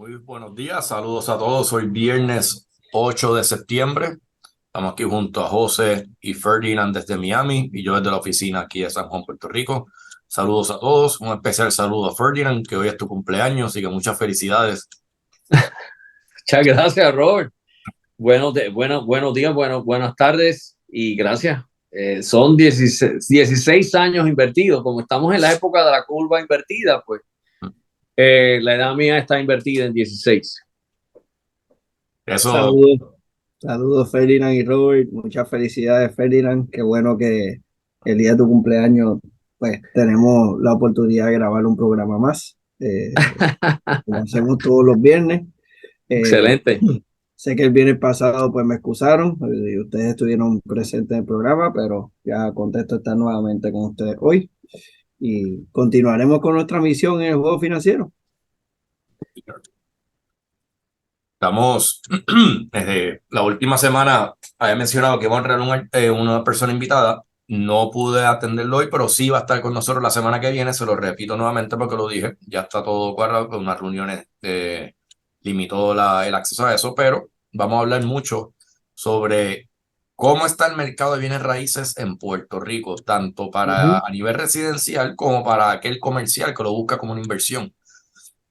Muy buenos días, saludos a todos. Hoy viernes 8 de septiembre. Estamos aquí junto a José y Ferdinand desde Miami y yo desde la oficina aquí de San Juan, Puerto Rico. Saludos a todos. Un especial saludo a Ferdinand, que hoy es tu cumpleaños y que muchas felicidades. Muchas gracias, Robert. Buenos días, buenas tardes y gracias. Son 16 años invertidos. Como estamos en la época de la curva invertida, pues la edad mía está invertida en 16. Eso, Saludos, saludos Ferdinand y Robert, muchas felicidades Ferdinand, qué bueno que el día de tu cumpleaños pues tenemos la oportunidad de grabar un programa más, como hacemos todos los viernes. Eh, Excelente. Sé que el viernes pasado pues me excusaron, y ustedes estuvieron presentes en el programa, pero ya contesto estar nuevamente con ustedes hoy y continuaremos con nuestra misión en el juego financiero. estamos, desde la última semana había mencionado que iba a honrar una persona invitada. No pude atenderlo hoy, pero sí va a estar con nosotros la semana que viene. Se lo repito nuevamente porque lo dije. Ya está todo cuadrado con unas reuniones. Limitó el acceso a eso, pero vamos a hablar mucho sobre cómo está el mercado de bienes raíces en Puerto Rico, tanto para a nivel residencial como para aquel comercial que lo busca como una inversión.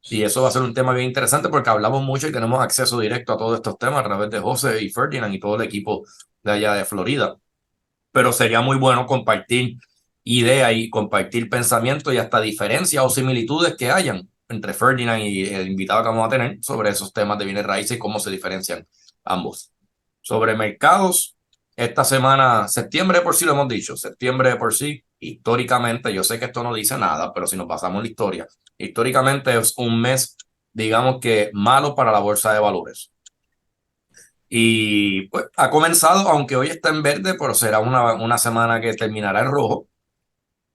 Y eso va a ser un tema bien interesante porque hablamos mucho y tenemos acceso directo a todos estos temas a través de José y Ferdinand y todo el equipo de allá de Florida. Pero sería muy bueno compartir ideas y compartir pensamientos y hasta diferencias o similitudes que hayan entre Ferdinand y el invitado que vamos a tener sobre esos temas de bienes raíces y cómo se diferencian ambos. Sobre mercados, esta semana, septiembre de por sí lo hemos dicho, septiembre de por sí, históricamente, yo sé que esto no dice nada, pero si nos basamos en la historia, históricamente es un mes, digamos que malo para la bolsa de valores. Y pues ha comenzado, aunque hoy está en verde, pero será una semana que terminará en rojo.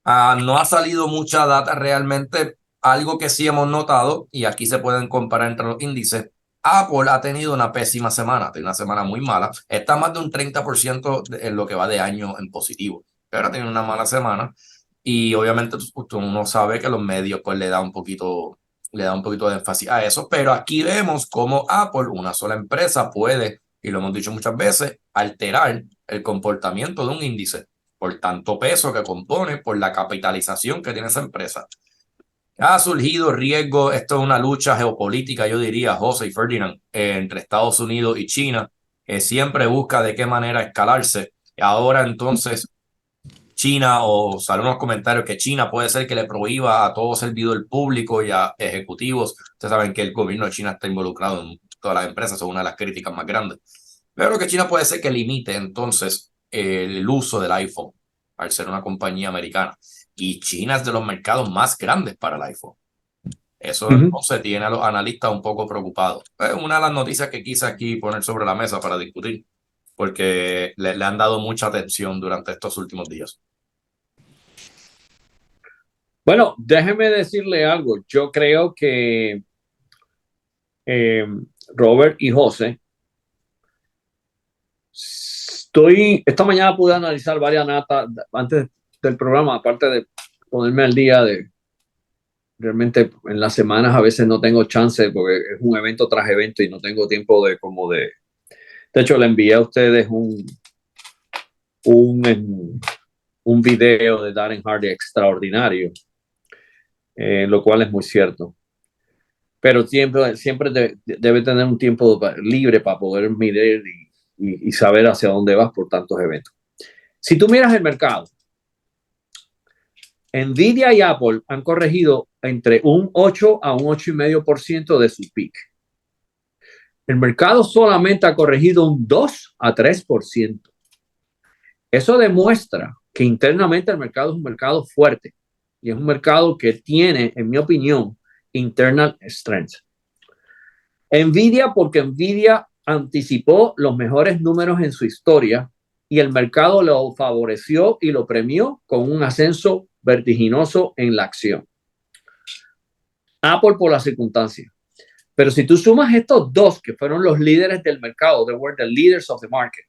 No ha salido mucha data realmente. Algo que sí hemos notado, y aquí se pueden comparar entre los índices, Apple ha tenido una pésima semana, tiene una semana muy mala. Está más de un 30% en lo que va de año en positivo, pero ha tenido una mala semana. Y obviamente uno sabe que los medios pues le da un poquito de énfasis a eso, pero aquí vemos cómo Apple, una sola empresa, puede, y lo hemos dicho muchas veces, alterar el comportamiento de un índice por tanto peso que compone, por la capitalización que tiene esa empresa. Ha surgido riesgo, esto es una lucha geopolítica, yo diría, José y Ferdinand, entre Estados Unidos y China, que siempre busca de qué manera escalarse. Ahora entonces China, o salen unos comentarios que China puede ser que le prohíba a todo servidor público y a ejecutivos. Ustedes saben que el gobierno de China está involucrado en todas las empresas, son una de las críticas más grandes. Pero que China puede ser que limite entonces el uso del iPhone al ser una compañía americana. Y China es de los mercados más grandes para el iPhone. Eso entonces tiene a los analistas un poco preocupados. Es una de las noticias que quise aquí poner sobre la mesa para discutir, porque le han dado mucha atención durante estos últimos días. Bueno, déjeme decirle algo. Yo creo que eh, Robert y José, esta mañana pude analizar varias natas antes del programa, aparte de ponerme al día de realmente en las semanas a veces no tengo chance porque es un evento tras evento y no tengo tiempo de hecho le envié a ustedes un, un video de Darren Hardy extraordinario, lo cual es muy cierto. Pero siempre debe tener un tiempo libre para poder medir y saber hacia dónde vas por tantos eventos. Si tú miras el mercado, Nvidia y Apple han corregido entre un 8 a un 8,5% de su peak. El mercado solamente ha corregido un 2 a 3%. Eso demuestra que internamente el mercado es un mercado fuerte y es un mercado que tiene, en mi opinión, internal strength. Nvidia, porque Nvidia anticipó los mejores números en su historia y el mercado lo favoreció y lo premió con un ascenso vertiginoso en la acción. Apple por las circunstancias. Pero si tú sumas estos dos que fueron los líderes del mercado, they were the leaders of the market,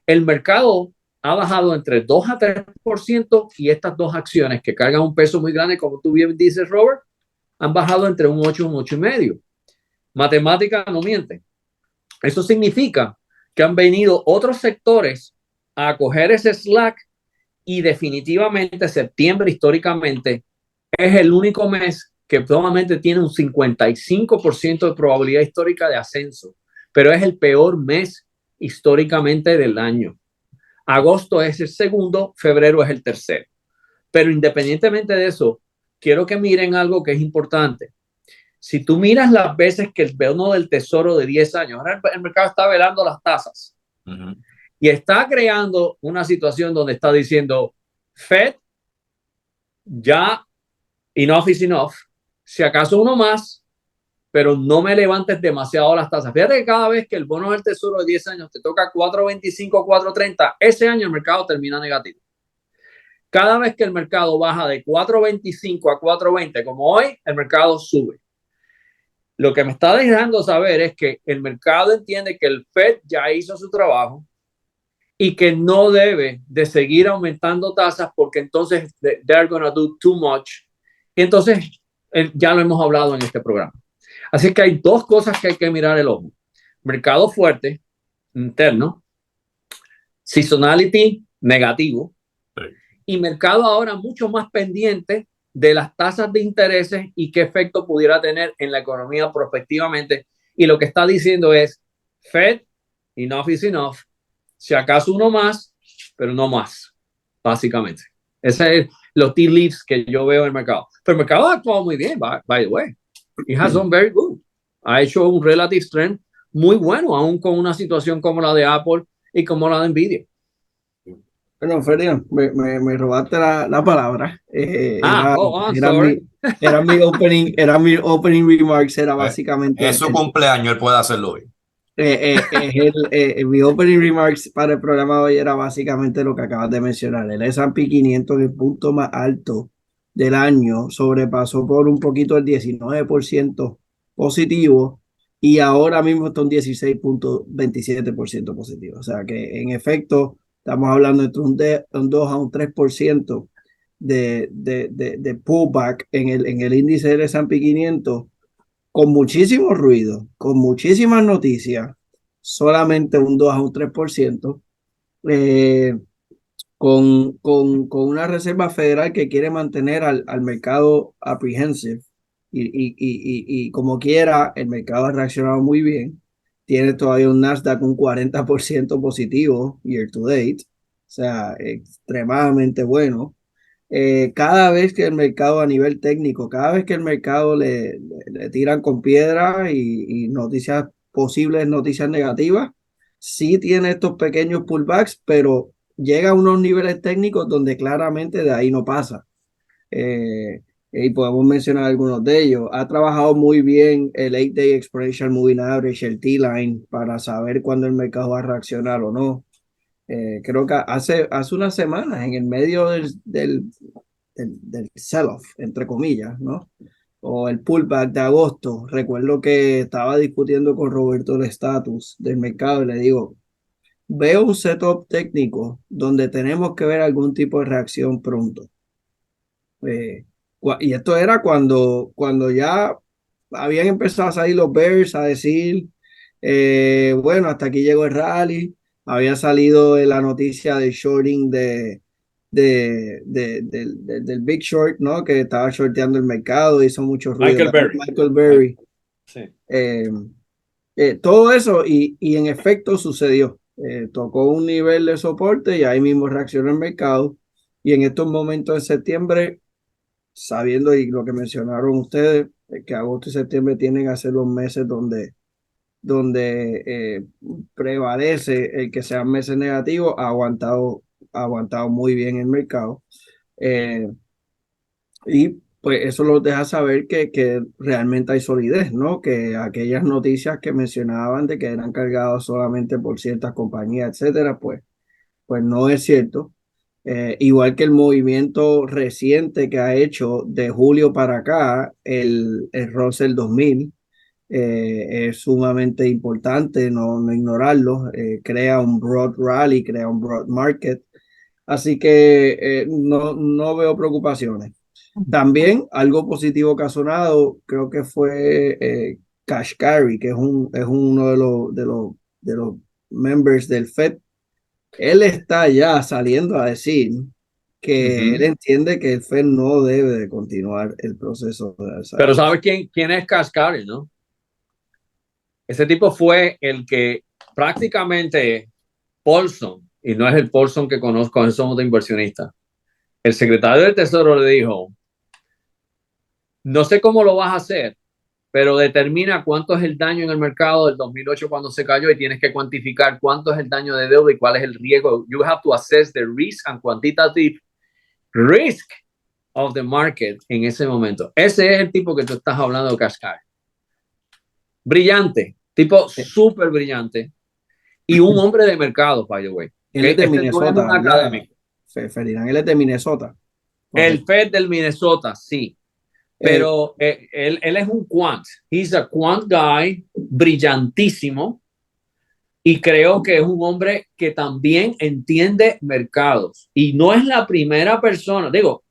el mercado ha bajado entre 2 a 3% y estas dos acciones que cargan un peso muy grande, como tú bien dices, Robert, han bajado entre un 8 y un 8,5%. Matemática no miente. Eso significa que han venido otros sectores a coger ese slack y definitivamente septiembre históricamente es el único mes que probablemente tiene un 55% de probabilidad histórica de ascenso, pero es el peor mes históricamente del año. Agosto es el segundo, febrero es el tercero. Pero independientemente de eso, quiero que miren algo que es importante. Si tú miras las veces que el bono del tesoro de 10 años, ahora el mercado está velando las tasas y está creando una situación donde está diciendo Fed, ya enough is enough, si acaso uno más, pero no me levantes demasiado las tasas. Fíjate que cada vez que el bono del tesoro de 10 años te toca 4.25, 4.30, ese año el mercado termina negativo. Cada vez que el mercado baja de 4.25 a 4.20, como hoy, el mercado sube. Lo que me está dejando saber es que el mercado entiende que el Fed ya hizo su trabajo y que no debe de seguir aumentando tasas porque entonces they're going to do too much. Y entonces ya lo hemos hablado en este programa. Así que hay dos cosas que hay que mirar el ojo. Mercado fuerte, interno, seasonality negativo, y mercado ahora mucho más pendiente de las tasas de intereses y qué efecto pudiera tener en la economía prospectivamente. Y lo que está diciendo es, Fed, enough is enough, si acaso uno más, pero no más, básicamente. Ese es los tea leaves que yo veo en el mercado. Pero el mercado ha actuado muy bien, by the way. It has done very good. Ha hecho un relative strength muy bueno, aún con una situación como la de Apple y como la de Nvidia. Bueno, Ferdinand, me robaste la palabra. I'm sorry. Era mi opening remarks, era básicamente Es su cumpleaños, él puede hacerlo hoy. mi opening remarks para el programa de hoy era básicamente lo que acabas de mencionar. El S&P 500, el punto más alto del año, sobrepasó por un poquito el 19% positivo y ahora mismo está un 16.27% positivo. O sea que en efecto estamos hablando entre un 2 a un 3% de pullback en el índice del S&P 500 con muchísimo ruido, con muchísimas noticias, solamente un 2 a un 3%, con una Reserva Federal que quiere mantener al mercado apprehensive y como quiera, el mercado ha reaccionado muy bien. Tiene todavía un Nasdaq un 40% positivo year to date, o sea, extremadamente bueno. Cada vez que el mercado a nivel técnico, cada vez que el mercado le tiran con piedra y noticias, posibles noticias negativas, sí tiene estos pequeños pullbacks, pero llega a unos niveles técnicos donde claramente de ahí no pasa. Y podemos mencionar algunos de ellos. Ha trabajado muy bien el 8-day exponential moving average, el T-line, para saber cuándo el mercado va a reaccionar o no. Creo que hace unas semanas, en el medio del sell-off, entre comillas, ¿no? O el pullback de agosto, recuerdo que estaba discutiendo con Roberto el estatus del mercado y le digo, veo un setup técnico donde tenemos que ver algún tipo de reacción pronto. Y esto era cuando ya habían empezado a salir los bears a decir, bueno, hasta aquí llegó el rally. Había salido la noticia del shorting del Big Short, ¿no? Que estaba shorteando el mercado, hizo mucho ruido. Michael Burry. Sí. Todo eso y en efecto sucedió. Tocó un nivel de soporte y ahí mismo reaccionó el mercado. Y en estos momentos de septiembre, sabiendo y lo que mencionaron ustedes, que agosto y septiembre tienen que ser los meses donde prevalece el que sean meses negativos, ha aguantado muy bien el mercado. Y pues eso nos deja saber que realmente hay solidez, ¿no? Que aquellas noticias que mencionaban de que eran cargadas solamente por ciertas compañías, etcétera, pues no es cierto. Igual que el movimiento reciente que ha hecho de julio para acá, el Russell 2000, es sumamente importante no ignorarlo. Crea un broad rally, crea un broad market. Así que no veo preocupaciones. También algo positivo que ha sonado, creo que fue Kashkari, que es uno de los members del Fed. Él está ya saliendo a decir que él Ujú. entiende que el Fed no debe de continuar el proceso de alza de Pero tasas. ¿sabes quién es Cascari, no? Ese tipo fue el que prácticamente Paulson, y no es el Paulson que conozco, somos de inversionistas. El secretario del Tesoro le dijo, no sé cómo lo vas a hacer, pero determina cuánto es el daño en el mercado del 2008 cuando se cayó y tienes que cuantificar cuánto es el daño de deuda y cuál es el riesgo. You have to assess the risk and quantitative risk of the market en ese momento. Ese es el tipo que tú estás hablando de Cascade. Brillante, tipo súper brillante y un hombre de mercado, by the way. Él es ¿Okay? de Este no es un Minnesota, ¿verdad? académico. Ferdinand, él es de Minnesota. El Correcto. Fed del Minnesota, sí. Eh, Pero él es un quant. He's a quant guy, brillantísimo. Y creo que es un hombre que también entiende mercados. Y no es la primera persona. Digo,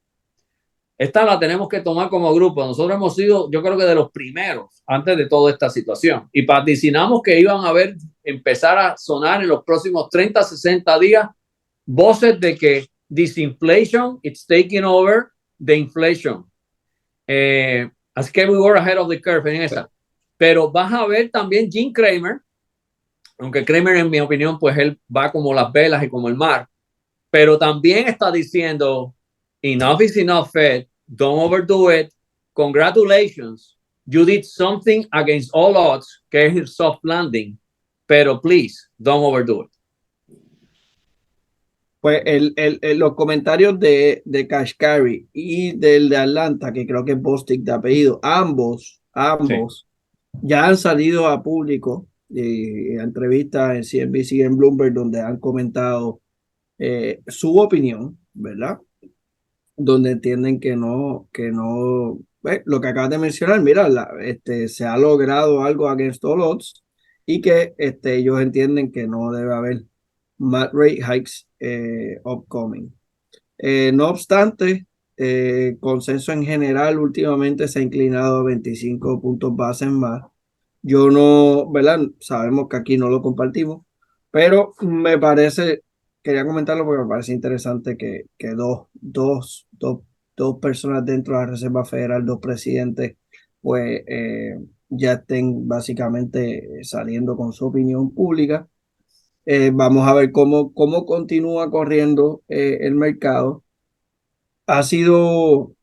esta la tenemos que tomar como grupo. Nosotros hemos sido, yo creo que de los primeros antes de toda esta situación. Y vaticinamos que iban a ver, empezar a sonar en los próximos 30, 60 días voces de que disinflation, it's taking over the inflation. Así que we were ahead of the curve en esa. Pero vas a ver también Jim Cramer, aunque Cramer en mi opinión, pues él va como las velas y como el mar, pero también está diciendo, enough is enough, Fed, don't overdo it, congratulations, you did something against all odds, que es el soft landing, pero please, don't overdo it. pues los comentarios de Kashkari y del de Atlanta, que creo que es Bostic de apellido, Sí. ambos ya han salido a público en entrevistas en CNBC y en Bloomberg, donde han comentado su opinión, ¿verdad? Donde entienden que no, lo que acabas de mencionar, mira, se ha logrado algo against all odds y que ellos entienden que no debe haber más rate hikes upcoming. No obstante, consenso en general últimamente se ha inclinado a 25 puntos base más. Yo no, ¿verdad? Sabemos que aquí no lo compartimos, pero me parece, quería comentarlo porque me parece interesante que dos personas dentro de la Reserva Federal, dos presidentes, pues ya estén básicamente saliendo con su opinión pública. Vamos a ver cómo continúa corriendo el mercado. Ha sido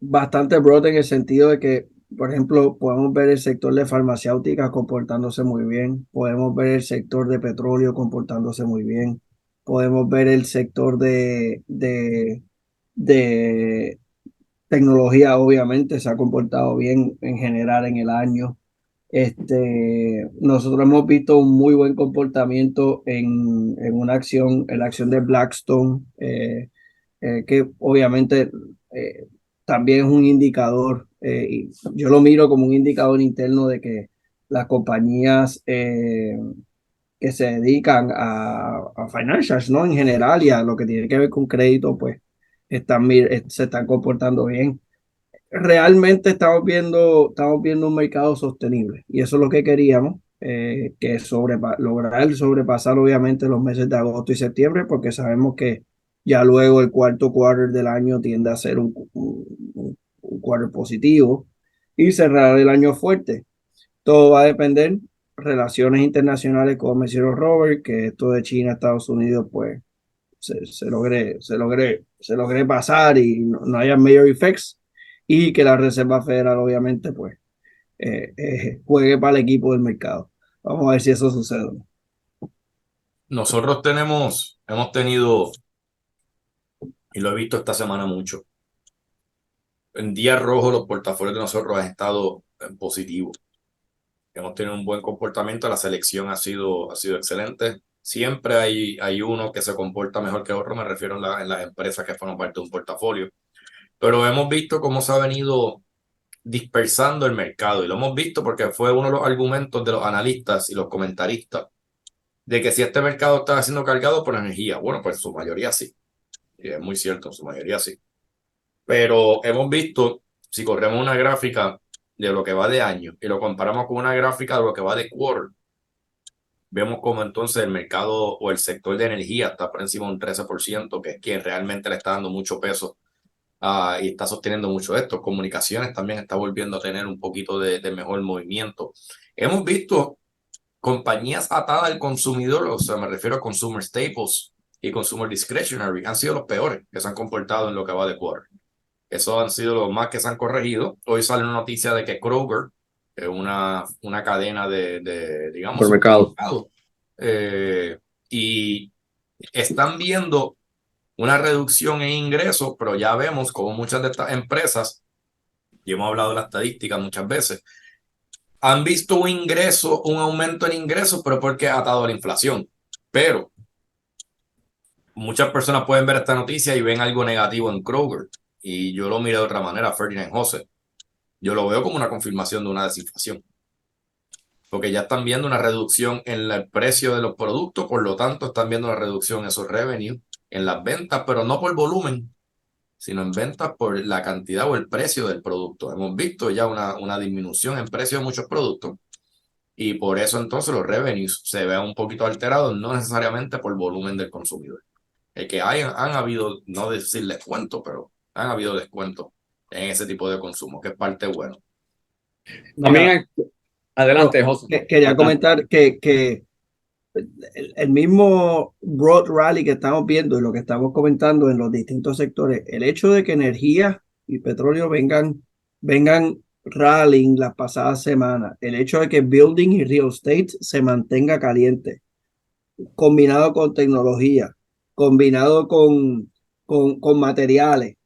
bastante broad en el sentido de que, por ejemplo, podemos ver el sector de farmacéuticas comportándose muy bien, podemos ver el sector de petróleo comportándose muy bien, podemos ver el sector de tecnología, obviamente, se ha comportado bien en general en el año. Nosotros hemos visto un muy buen comportamiento en una acción, en la acción de Blackstone, que obviamente eh, también es un indicador, y yo lo miro como un indicador interno de que las compañías que se dedican a financials, ¿no? En general y a lo que tiene que ver con crédito, pues se están comportando bien. Realmente estamos viendo un mercado sostenible y eso es lo que queríamos, que lograr sobrepasar obviamente los meses de agosto y septiembre, porque sabemos que ya luego el cuarto quarter del año tiende a ser un quarter positivo y cerrar el año fuerte. Todo va a depender, relaciones internacionales, como mencionó Robert, que esto de China, Estados Unidos, pues se logre pasar y no haya major effects y que la Reserva Federal obviamente pues juegue para el equipo del mercado. Vamos a ver si eso sucede. Nosotros hemos tenido, y lo he visto esta semana mucho, en días rojos los portafolios de nosotros han estado en positivo. Hemos tenido un buen comportamiento, la selección ha sido excelente. Siempre hay uno que se comporta mejor que otro, me refiero en las empresas que forman parte de un portafolio. Pero hemos visto cómo se ha venido dispersando el mercado y lo hemos visto porque fue uno de los argumentos de los analistas y los comentaristas de que si este mercado está siendo cargado por energía, bueno, pues su mayoría sí, y es muy cierto, su mayoría sí. Pero hemos visto, si corremos una gráfica de lo que va de año y lo comparamos con una gráfica de lo que va de quarter, vemos como entonces el mercado o el sector de energía está por encima de un 13%, que es quien realmente le está dando mucho peso y está sosteniendo mucho esto. Comunicaciones también está volviendo a tener un poquito de mejor movimiento. Hemos visto compañías atadas al consumidor, o sea, me refiero a consumer staples y consumer discretionary, han sido los peores que se han comportado en lo que va de quarter. Esos han sido los más que se han corregido. Hoy sale una noticia de que Kroger, que es una cadena digamos, Supermercado. supermercado, y están viendo una reducción en ingresos, pero ya vemos como muchas de estas empresas, y hemos hablado de la estadística muchas veces, han visto un aumento en ingresos, pero porque ha atado a la inflación. Pero muchas personas pueden ver esta noticia y ven algo negativo en Kroger. Y yo lo miro de otra manera, Ferdinand José. Yo lo veo como una confirmación de una desinflación. Porque ya están viendo una reducción en el precio de los productos, por lo tanto están viendo una reducción en esos revenues, en las ventas, pero no por volumen, sino en ventas por la cantidad o el precio del producto. Hemos visto ya una disminución en precio de muchos productos y por eso entonces los revenues se ven un poquito alterados, no necesariamente por volumen del consumidor. Es que han habido, no decir descuento, pero han habido descuentos en ese tipo de consumo, que es parte bueno. También Mira, adelante, José. quería Adelante. comentar que el mismo broad rally que estamos viendo y lo que estamos comentando en los distintos sectores, el hecho de que energía y petróleo vengan rallying las pasadas semanas, el hecho de que building y real estate se mantenga caliente, combinado con tecnología, combinado con materiales,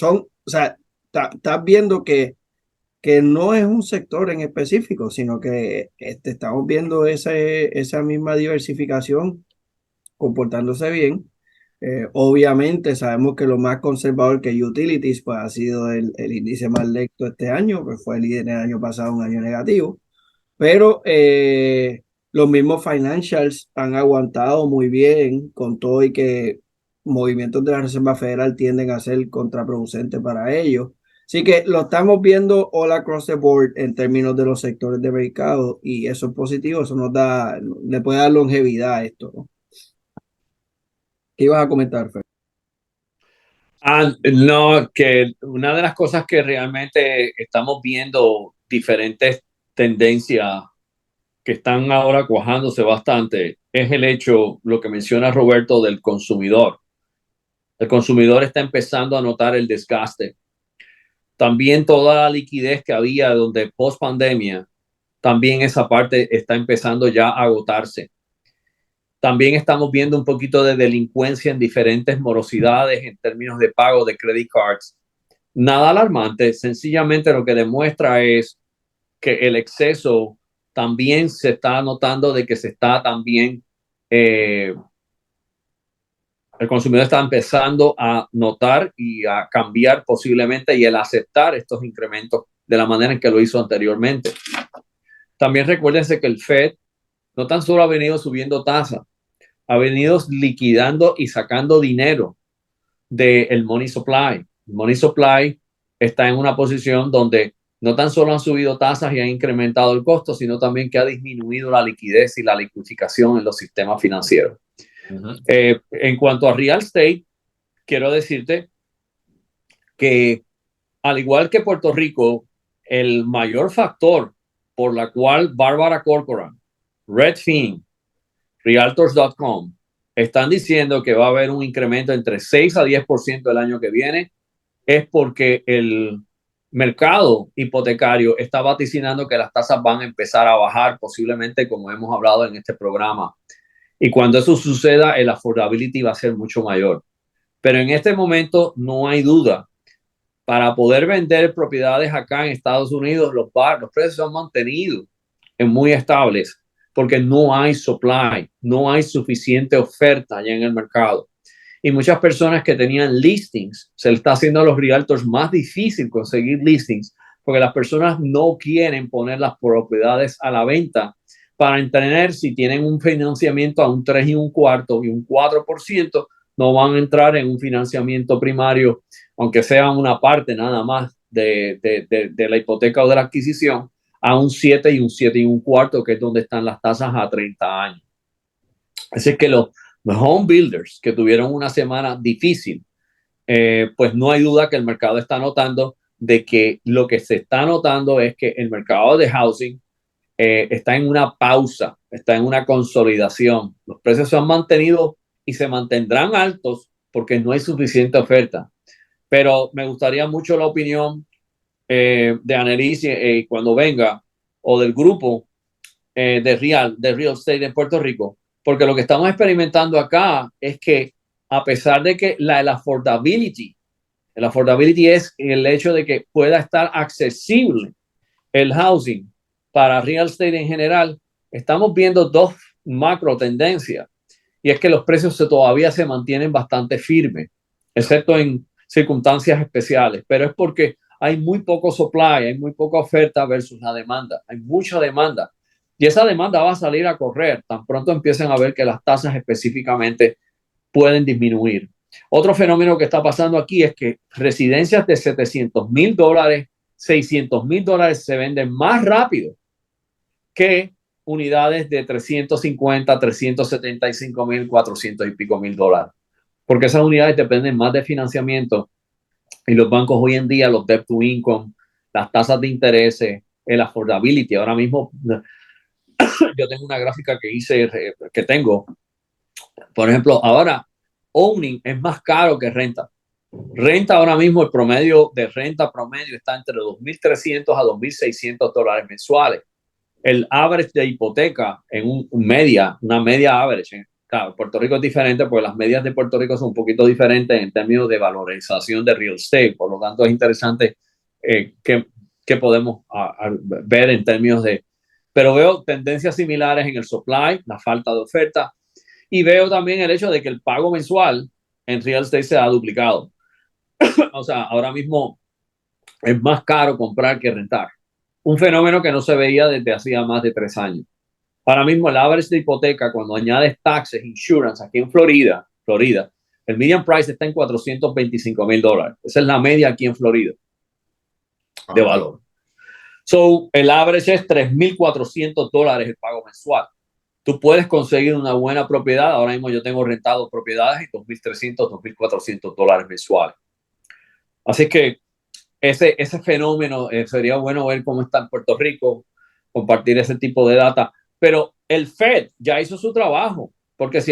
o sea, estás viendo que no es un sector en específico, sino que estamos viendo esa misma diversificación comportándose bien. Obviamente sabemos que lo más conservador que utilities pues, ha sido el índice más lento este año, que fue el líder el año pasado, un año negativo, pero los mismos financials han aguantado muy bien con todo y que movimientos de la Reserva Federal tienden a ser contraproducentes para ellos. Así que lo estamos viendo all across the board en términos de los sectores de mercado y eso es positivo, eso le puede dar longevidad a esto, ¿no? ¿Qué ibas a comentar, Fer? No, que una de las cosas que realmente estamos viendo diferentes tendencias que están ahora cuajándose bastante es el hecho, lo que menciona Roberto, del consumidor. El consumidor está empezando a notar el desgaste. También toda la liquidez que había donde post pandemia, también esa parte está empezando ya a agotarse. También estamos viendo un poquito de delincuencia en diferentes morosidades en términos de pago de credit cards. Nada alarmante, sencillamente lo que demuestra es que el exceso también se está notando de que se está también, el consumidor está empezando a notar y a cambiar posiblemente y el aceptar estos incrementos de la manera en que lo hizo anteriormente. También recuérdense que el Fed no tan solo ha venido subiendo tasas, ha venido liquidando y sacando dinero del money supply. El money supply está en una posición donde no tan solo han subido tasas y han incrementado el costo, sino también que ha disminuido la liquidez y la liquidificación en los sistemas financieros. En cuanto a real estate, quiero decirte que al igual que Puerto Rico, el mayor factor por la cual Barbara Corcoran, Redfin, Realtors.com están diciendo que va a haber un incremento entre 6 a 10% el año que viene es porque el mercado hipotecario está vaticinando que las tasas van a empezar a bajar, posiblemente como hemos hablado en este programa. Y cuando eso suceda, el affordability va a ser mucho mayor. Pero en este momento no hay duda. Para poder vender propiedades acá en Estados Unidos, los precios se han mantenido en muy estables porque no hay supply, no hay suficiente oferta allá en el mercado. Y muchas personas que tenían listings, se le está haciendo a los realtors más difícil conseguir listings porque las personas no quieren poner las propiedades a la venta para entender si tienen un financiamiento a un 3 y un cuarto y un 4%, no van a entrar en un financiamiento primario, aunque sea una parte nada más de la hipoteca o de la adquisición a un 7 y un 7 y un cuarto, que es donde están las tasas a 30 años. Así que los home builders que tuvieron una semana difícil, pues no hay duda que el mercado está notando de que lo que se está notando es que el mercado de housing está en una pausa, está en una consolidación. Los precios se han mantenido y se mantendrán altos porque no hay suficiente oferta. Pero me gustaría mucho la opinión de Annelies cuando venga, o del grupo de real estate en Puerto Rico, porque lo que estamos experimentando acá es que a pesar de que el affordability es el hecho de que pueda estar accesible el housing para real estate en general, estamos viendo dos macro tendencias, y es que los precios todavía se mantienen bastante firmes, excepto en circunstancias especiales, pero es porque hay muy poco supply, hay muy poca oferta versus la demanda, hay mucha demanda, y esa demanda va a salir a correr tan pronto empiecen a ver que las tasas específicamente pueden disminuir. Otro fenómeno que está pasando aquí es que residencias de $700,000, $600,000 se venden más rápido que unidades de 350, 375,000, 400 y pico mil dólares. Porque esas unidades dependen más de financiamiento, y los bancos hoy en día, los debt to income, las tasas de interés, el affordability. Ahora mismo yo tengo una gráfica que tengo, por ejemplo, ahora owning es más caro que renta. Renta ahora mismo, el promedio de renta promedio está entre $2,300 a $2,600 mensuales. El average de hipoteca en una media average. Claro, Puerto Rico es diferente porque las medias de Puerto Rico son un poquito diferentes en términos de valorización de real estate. Por lo tanto, es interesante que podemos ver en términos de... Pero veo tendencias similares en el supply, la falta de oferta, y veo también el hecho de que el pago mensual en real estate se ha duplicado. O sea, ahora mismo es más caro comprar que rentar. Un fenómeno que no se veía desde hacía más de 3 años. Ahora mismo el average de hipoteca, cuando añades taxes, insurance, aquí en Florida, el median price está en $425,000. Esa es la media aquí en Florida de valor. So, el average es $3,400 el pago mensual. Tú puedes conseguir una buena propiedad. Ahora mismo yo tengo rentado propiedades en $2,300, $2,400 mensuales. Así que ese fenómeno sería bueno ver cómo está en Puerto Rico, compartir ese tipo de data. Pero el Fed ya hizo su trabajo, porque si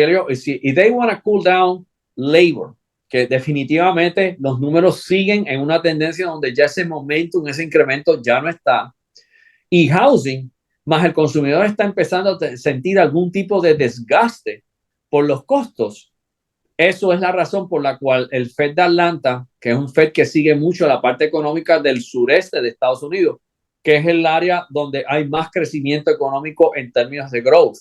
they want to cool down labor, que definitivamente los números siguen en una tendencia donde ya ese momentum, ese incremento ya no está, y housing, más el consumidor está empezando a sentir algún tipo de desgaste por los costos. Eso es la razón por la cual el Fed de Atlanta, que es un Fed que sigue mucho la parte económica del sureste de Estados Unidos, que es el área donde hay más crecimiento económico en términos de growth.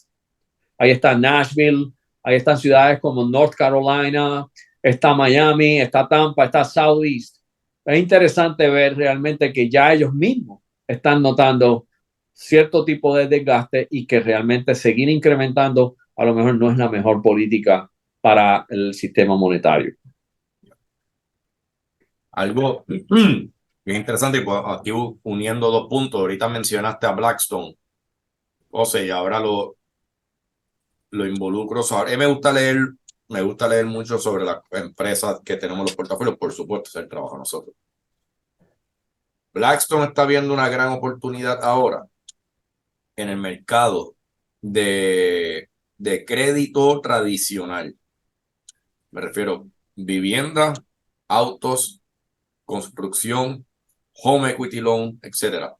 Ahí está Nashville, ahí están ciudades como North Carolina, está Miami, está Tampa, está Southeast. Es interesante ver realmente que ya ellos mismos están notando cierto tipo de desgaste, y que realmente seguir incrementando a lo mejor no es la mejor política para el sistema monetario. Algo bien interesante, y pues aquí uniendo dos puntos, ahorita mencionaste a Blackstone, o sea, y ahora lo involucro. A mí me gusta leer mucho sobre las empresas que tenemos los portafolios, por supuesto, es el trabajo de nosotros. Blackstone está viendo una gran oportunidad ahora en el mercado de crédito tradicional. Me refiero vivienda, autos, construcción, home equity loan, etcétera.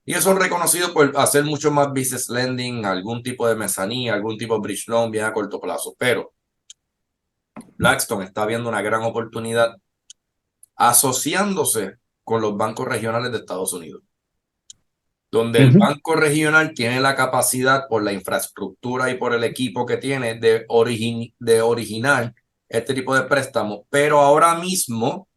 Y ellos son reconocidos por hacer mucho más business lending, algún tipo de mezanía, algún tipo de bridge loan bien a corto plazo. Pero Blackstone está viendo una gran oportunidad asociándose con los bancos regionales de Estados Unidos, donde el banco regional tiene la capacidad, por la infraestructura y por el equipo que tiene, de originar este tipo de préstamos, pero ahora mismo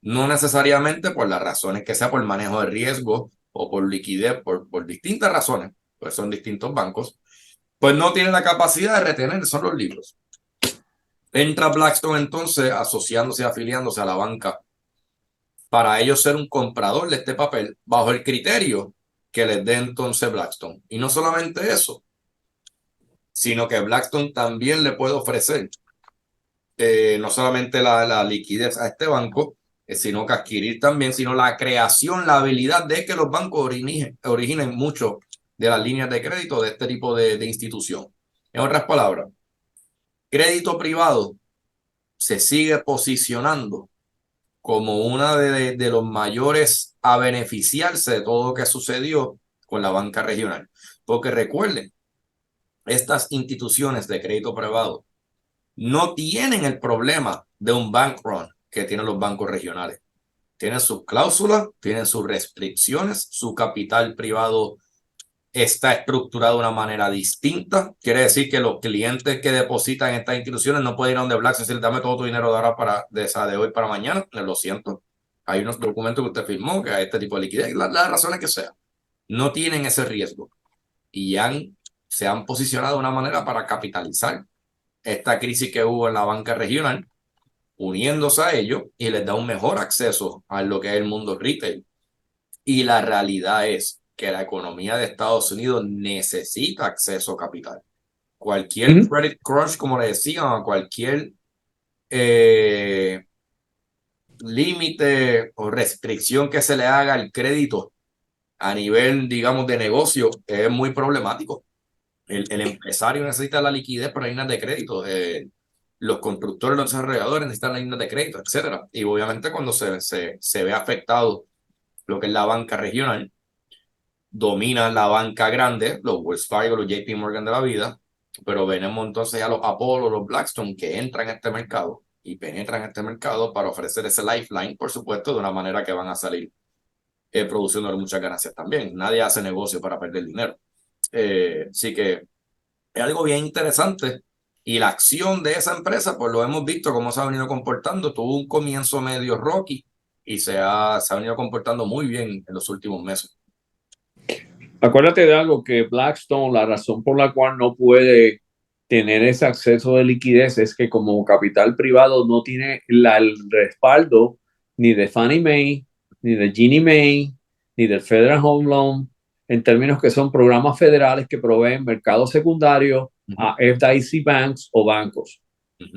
no necesariamente por las razones que sea, por manejo de riesgo o por liquidez, por distintas razones, pues son distintos bancos, pues no tiene la capacidad de retener esos los libros. Entra Blackstone entonces asociándose, afiliándose a la banca para ellos ser un comprador de este papel bajo el criterio que les dé entonces Blackstone. Y no solamente eso, sino que Blackstone también le puede ofrecer no solamente la liquidez a este banco, sino que adquirir también, sino la creación, la habilidad de que los bancos originen mucho de las líneas de crédito de este tipo de institución. En otras palabras, crédito privado se sigue posicionando como una de los mayores a beneficiarse de todo lo que sucedió con la banca regional. Porque recuerden, estas instituciones de crédito privado no tienen el problema de un bank run que tienen los bancos regionales. Tienen sus cláusulas, tienen sus restricciones, su capital privado está estructurado de una manera distinta. Quiere decir que los clientes que depositan en estas instituciones no pueden ir a donde Blackstone y decir, dame todo tu dinero de ahora de hoy para mañana. Lo siento. Hay unos documentos que usted firmó que hay este tipo de liquidez. Las razones que sea. No tienen ese riesgo. Y se han posicionado de una manera para capitalizar esta crisis que hubo en la banca regional, uniéndose a ello y les da un mejor acceso a lo que es el mundo retail. Y la realidad es que la economía de Estados Unidos necesita acceso a capital. Cualquier credit crunch, como le decían, a cualquier límite o restricción que se le haga al crédito a nivel, digamos, de negocio es muy problemático. El empresario necesita la liquidez para líneas de crédito. Los constructores, los desarrolladores necesitan líneas de crédito, etcétera. Y obviamente cuando se ve afectado lo que es la banca regional, domina la banca grande, los Wells Fargo, los JP Morgan de la vida, pero venimos entonces a los Apollo, los Blackstone que entran en este mercado y penetran en este mercado para ofrecer ese lifeline, por supuesto, de una manera que van a salir produciendo muchas ganancias también. Nadie hace negocio para perder dinero. Así que es algo bien interesante. Y la acción de esa empresa, pues lo hemos visto cómo se ha venido comportando. Tuvo un comienzo medio rocky y se ha venido comportando muy bien en los últimos meses. Acuérdate de algo, que Blackstone, la razón por la cual no puede tener ese acceso de liquidez es que como capital privado no tiene el respaldo ni de Fannie Mae, ni de Ginnie Mae, ni del Federal Home Loan, en términos que son programas federales que proveen mercado secundario a FDIC banks o bancos.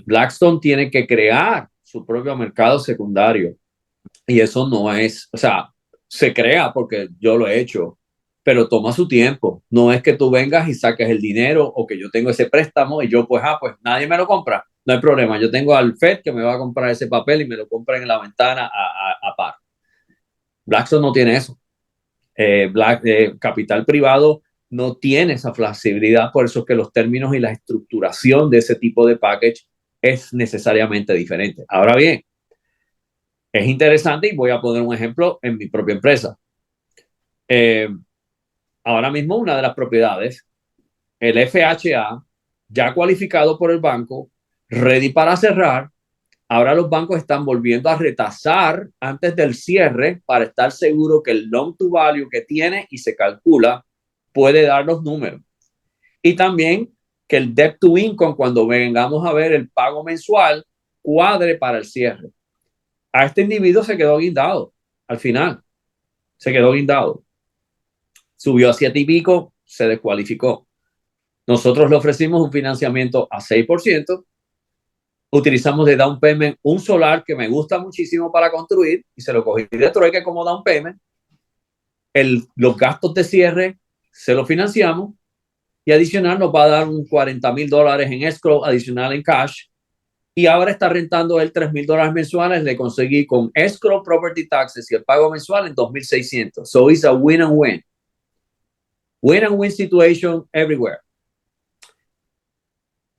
Blackstone tiene que crear su propio mercado secundario y eso no es, o sea, se crea porque yo lo he hecho, pero toma su tiempo. No es que tú vengas y saques el dinero o que yo tengo ese préstamo y yo pues nadie me lo compra. No hay problema, yo tengo al Fed que me va a comprar ese papel y me lo compra en la ventana a par. Blackstone no tiene eso. Capital privado no tiene esa flexibilidad, por eso es que los términos y la estructuración de ese tipo de package es necesariamente diferente. Ahora bien, es interesante y voy a poner un ejemplo en mi propia empresa. Ahora mismo una de las propiedades, el FHA, ya cualificado por el banco, ready para cerrar. Ahora los bancos están volviendo a retasar antes del cierre para estar seguro que el loan to value que tiene y se calcula puede dar los números. Y también que el debt to income, cuando vengamos a ver el pago mensual, cuadre para el cierre. A este individuo se quedó guindado al final. Se quedó guindado. Subió a 7 y pico, se descualificó. Nosotros le ofrecimos un financiamiento a 6%. Utilizamos de down payment un solar que me gusta muchísimo para construir y se lo cogí de trueque como down payment. Los gastos de cierre se los financiamos y adicional nos va a dar un $40,000 en escrow adicional en cash. Y ahora está rentando él $3,000 mensuales. Le conseguí con escrow, property taxes y el pago mensual en $2,600. So it's a win and win. Win and win situation everywhere.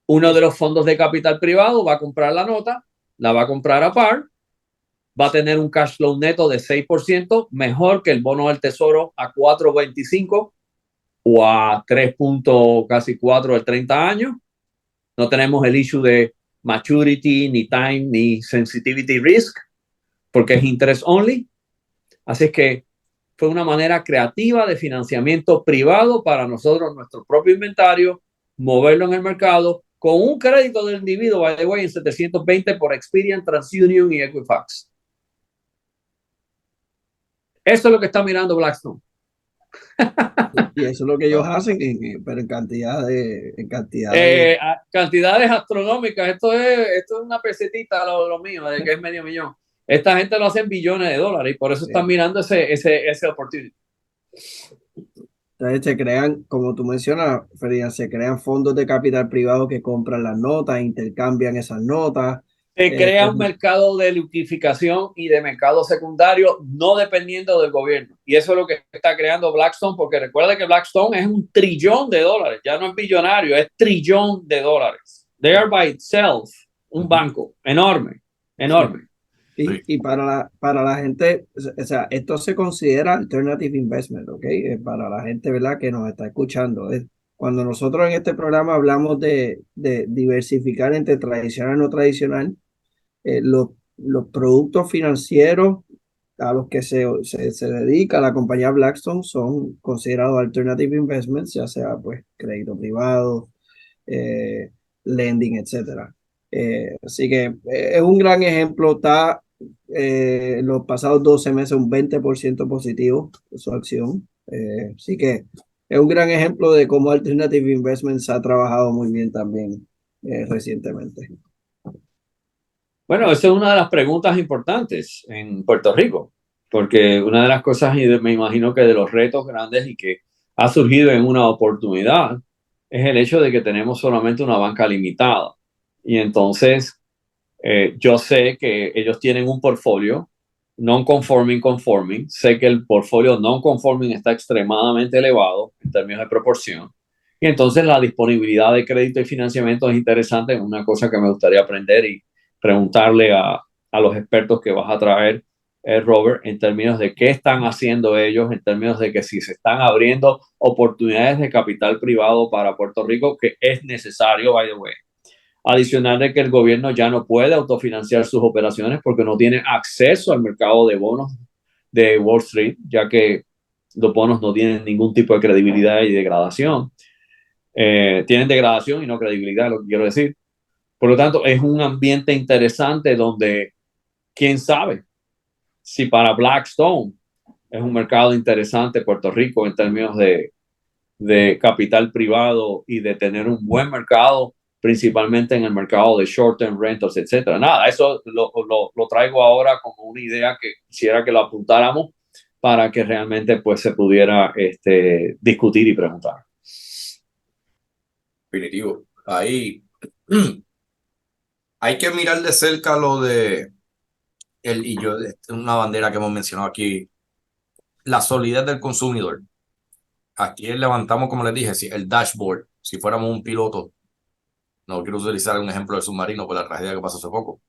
Uno de los fondos de capital privado va a comprar la nota, la va a comprar a par, va a tener un cash flow neto de 6%, mejor que el bono del tesoro a 4.25 o a 3, casi 4 al 30 años. No tenemos el issue de maturity, ni time, ni sensitivity risk, porque es interest only. Así es que fue una manera creativa de financiamiento privado para nosotros, nuestro propio inventario, moverlo en el mercado con un crédito del individuo, by the way, en 720 por Experian, TransUnion y Equifax. Eso es lo que está mirando Blackstone. Y eso es lo que ellos hacen, pero en cantidad de, Cantidades astronómicas. Esto es una pesetita lo mío, de que es medio millón. Esta gente lo hace en billones de dólares y por eso están mirando ese oportunidad. entonces se crean, como tú mencionas, Ferdinand, se crean fondos de capital privado que compran las notas, intercambian esas notas. Se crea un mercado de liquidificación y de mercado secundario no dependiendo del gobierno. Y eso es lo que está creando Blackstone, porque recuerda que Blackstone es $1 trillón, ya no es billonario, es $1 trillón. They are by itself un banco enorme, enorme. Y para la gente, o sea, esto se considera alternative investment, ¿ok? Para la gente, ¿verdad? Que nos está escuchando. Cuando nosotros en este programa hablamos de diversificar entre tradicional y no tradicional, los productos financieros a los que se dedica la compañía Blackstone son considerados alternative investments, ya sea pues crédito privado, eh, lending, etcétera. Así que es un gran ejemplo. Está en los pasados 12 meses un 20% positivo de su acción. Así que es un gran ejemplo de cómo Alternative Investments ha trabajado muy bien también recientemente. Bueno, esa es una de las preguntas importantes en Puerto Rico, porque una de las cosas, y me imagino que de los retos grandes y que ha surgido en una oportunidad, es el hecho de que tenemos solamente una banca limitada. Y entonces, yo sé que ellos tienen un portfolio non-conforming, conforming. Sé que el portfolio non-conforming está extremadamente elevado en términos de proporción. Y entonces la disponibilidad de crédito y financiamiento es interesante, es una cosa que me gustaría aprender y preguntarle a los expertos que vas a traer, Robert, en términos de qué están haciendo ellos, en términos de que si se están abriendo oportunidades de capital privado para Puerto Rico, que es necesario, by the way. Adicional de que el gobierno ya no puede autofinanciar sus operaciones porque no tiene acceso al mercado de bonos de Wall Street, ya que los bonos no tienen ningún tipo de credibilidad y degradación. Tienen degradación y no credibilidad, lo que quiero decir. Por lo tanto, es un ambiente interesante donde, quién sabe, si para Blackstone es un mercado interesante Puerto Rico en términos de capital privado y de tener un buen mercado, principalmente en el mercado de short-term rentals, etcétera. Nada, eso lo traigo ahora como una idea que quisiera que lo apuntáramos para que realmente pues se pudiera discutir y preguntar. Definitivo. Ahí hay que mirar de cerca lo de una bandera que hemos mencionado aquí, la solidez del consumidor. Aquí levantamos, como les dije, el dashboard. Si fuéramos un piloto, no quiero utilizar un ejemplo de submarino por la tragedia que pasó hace poco,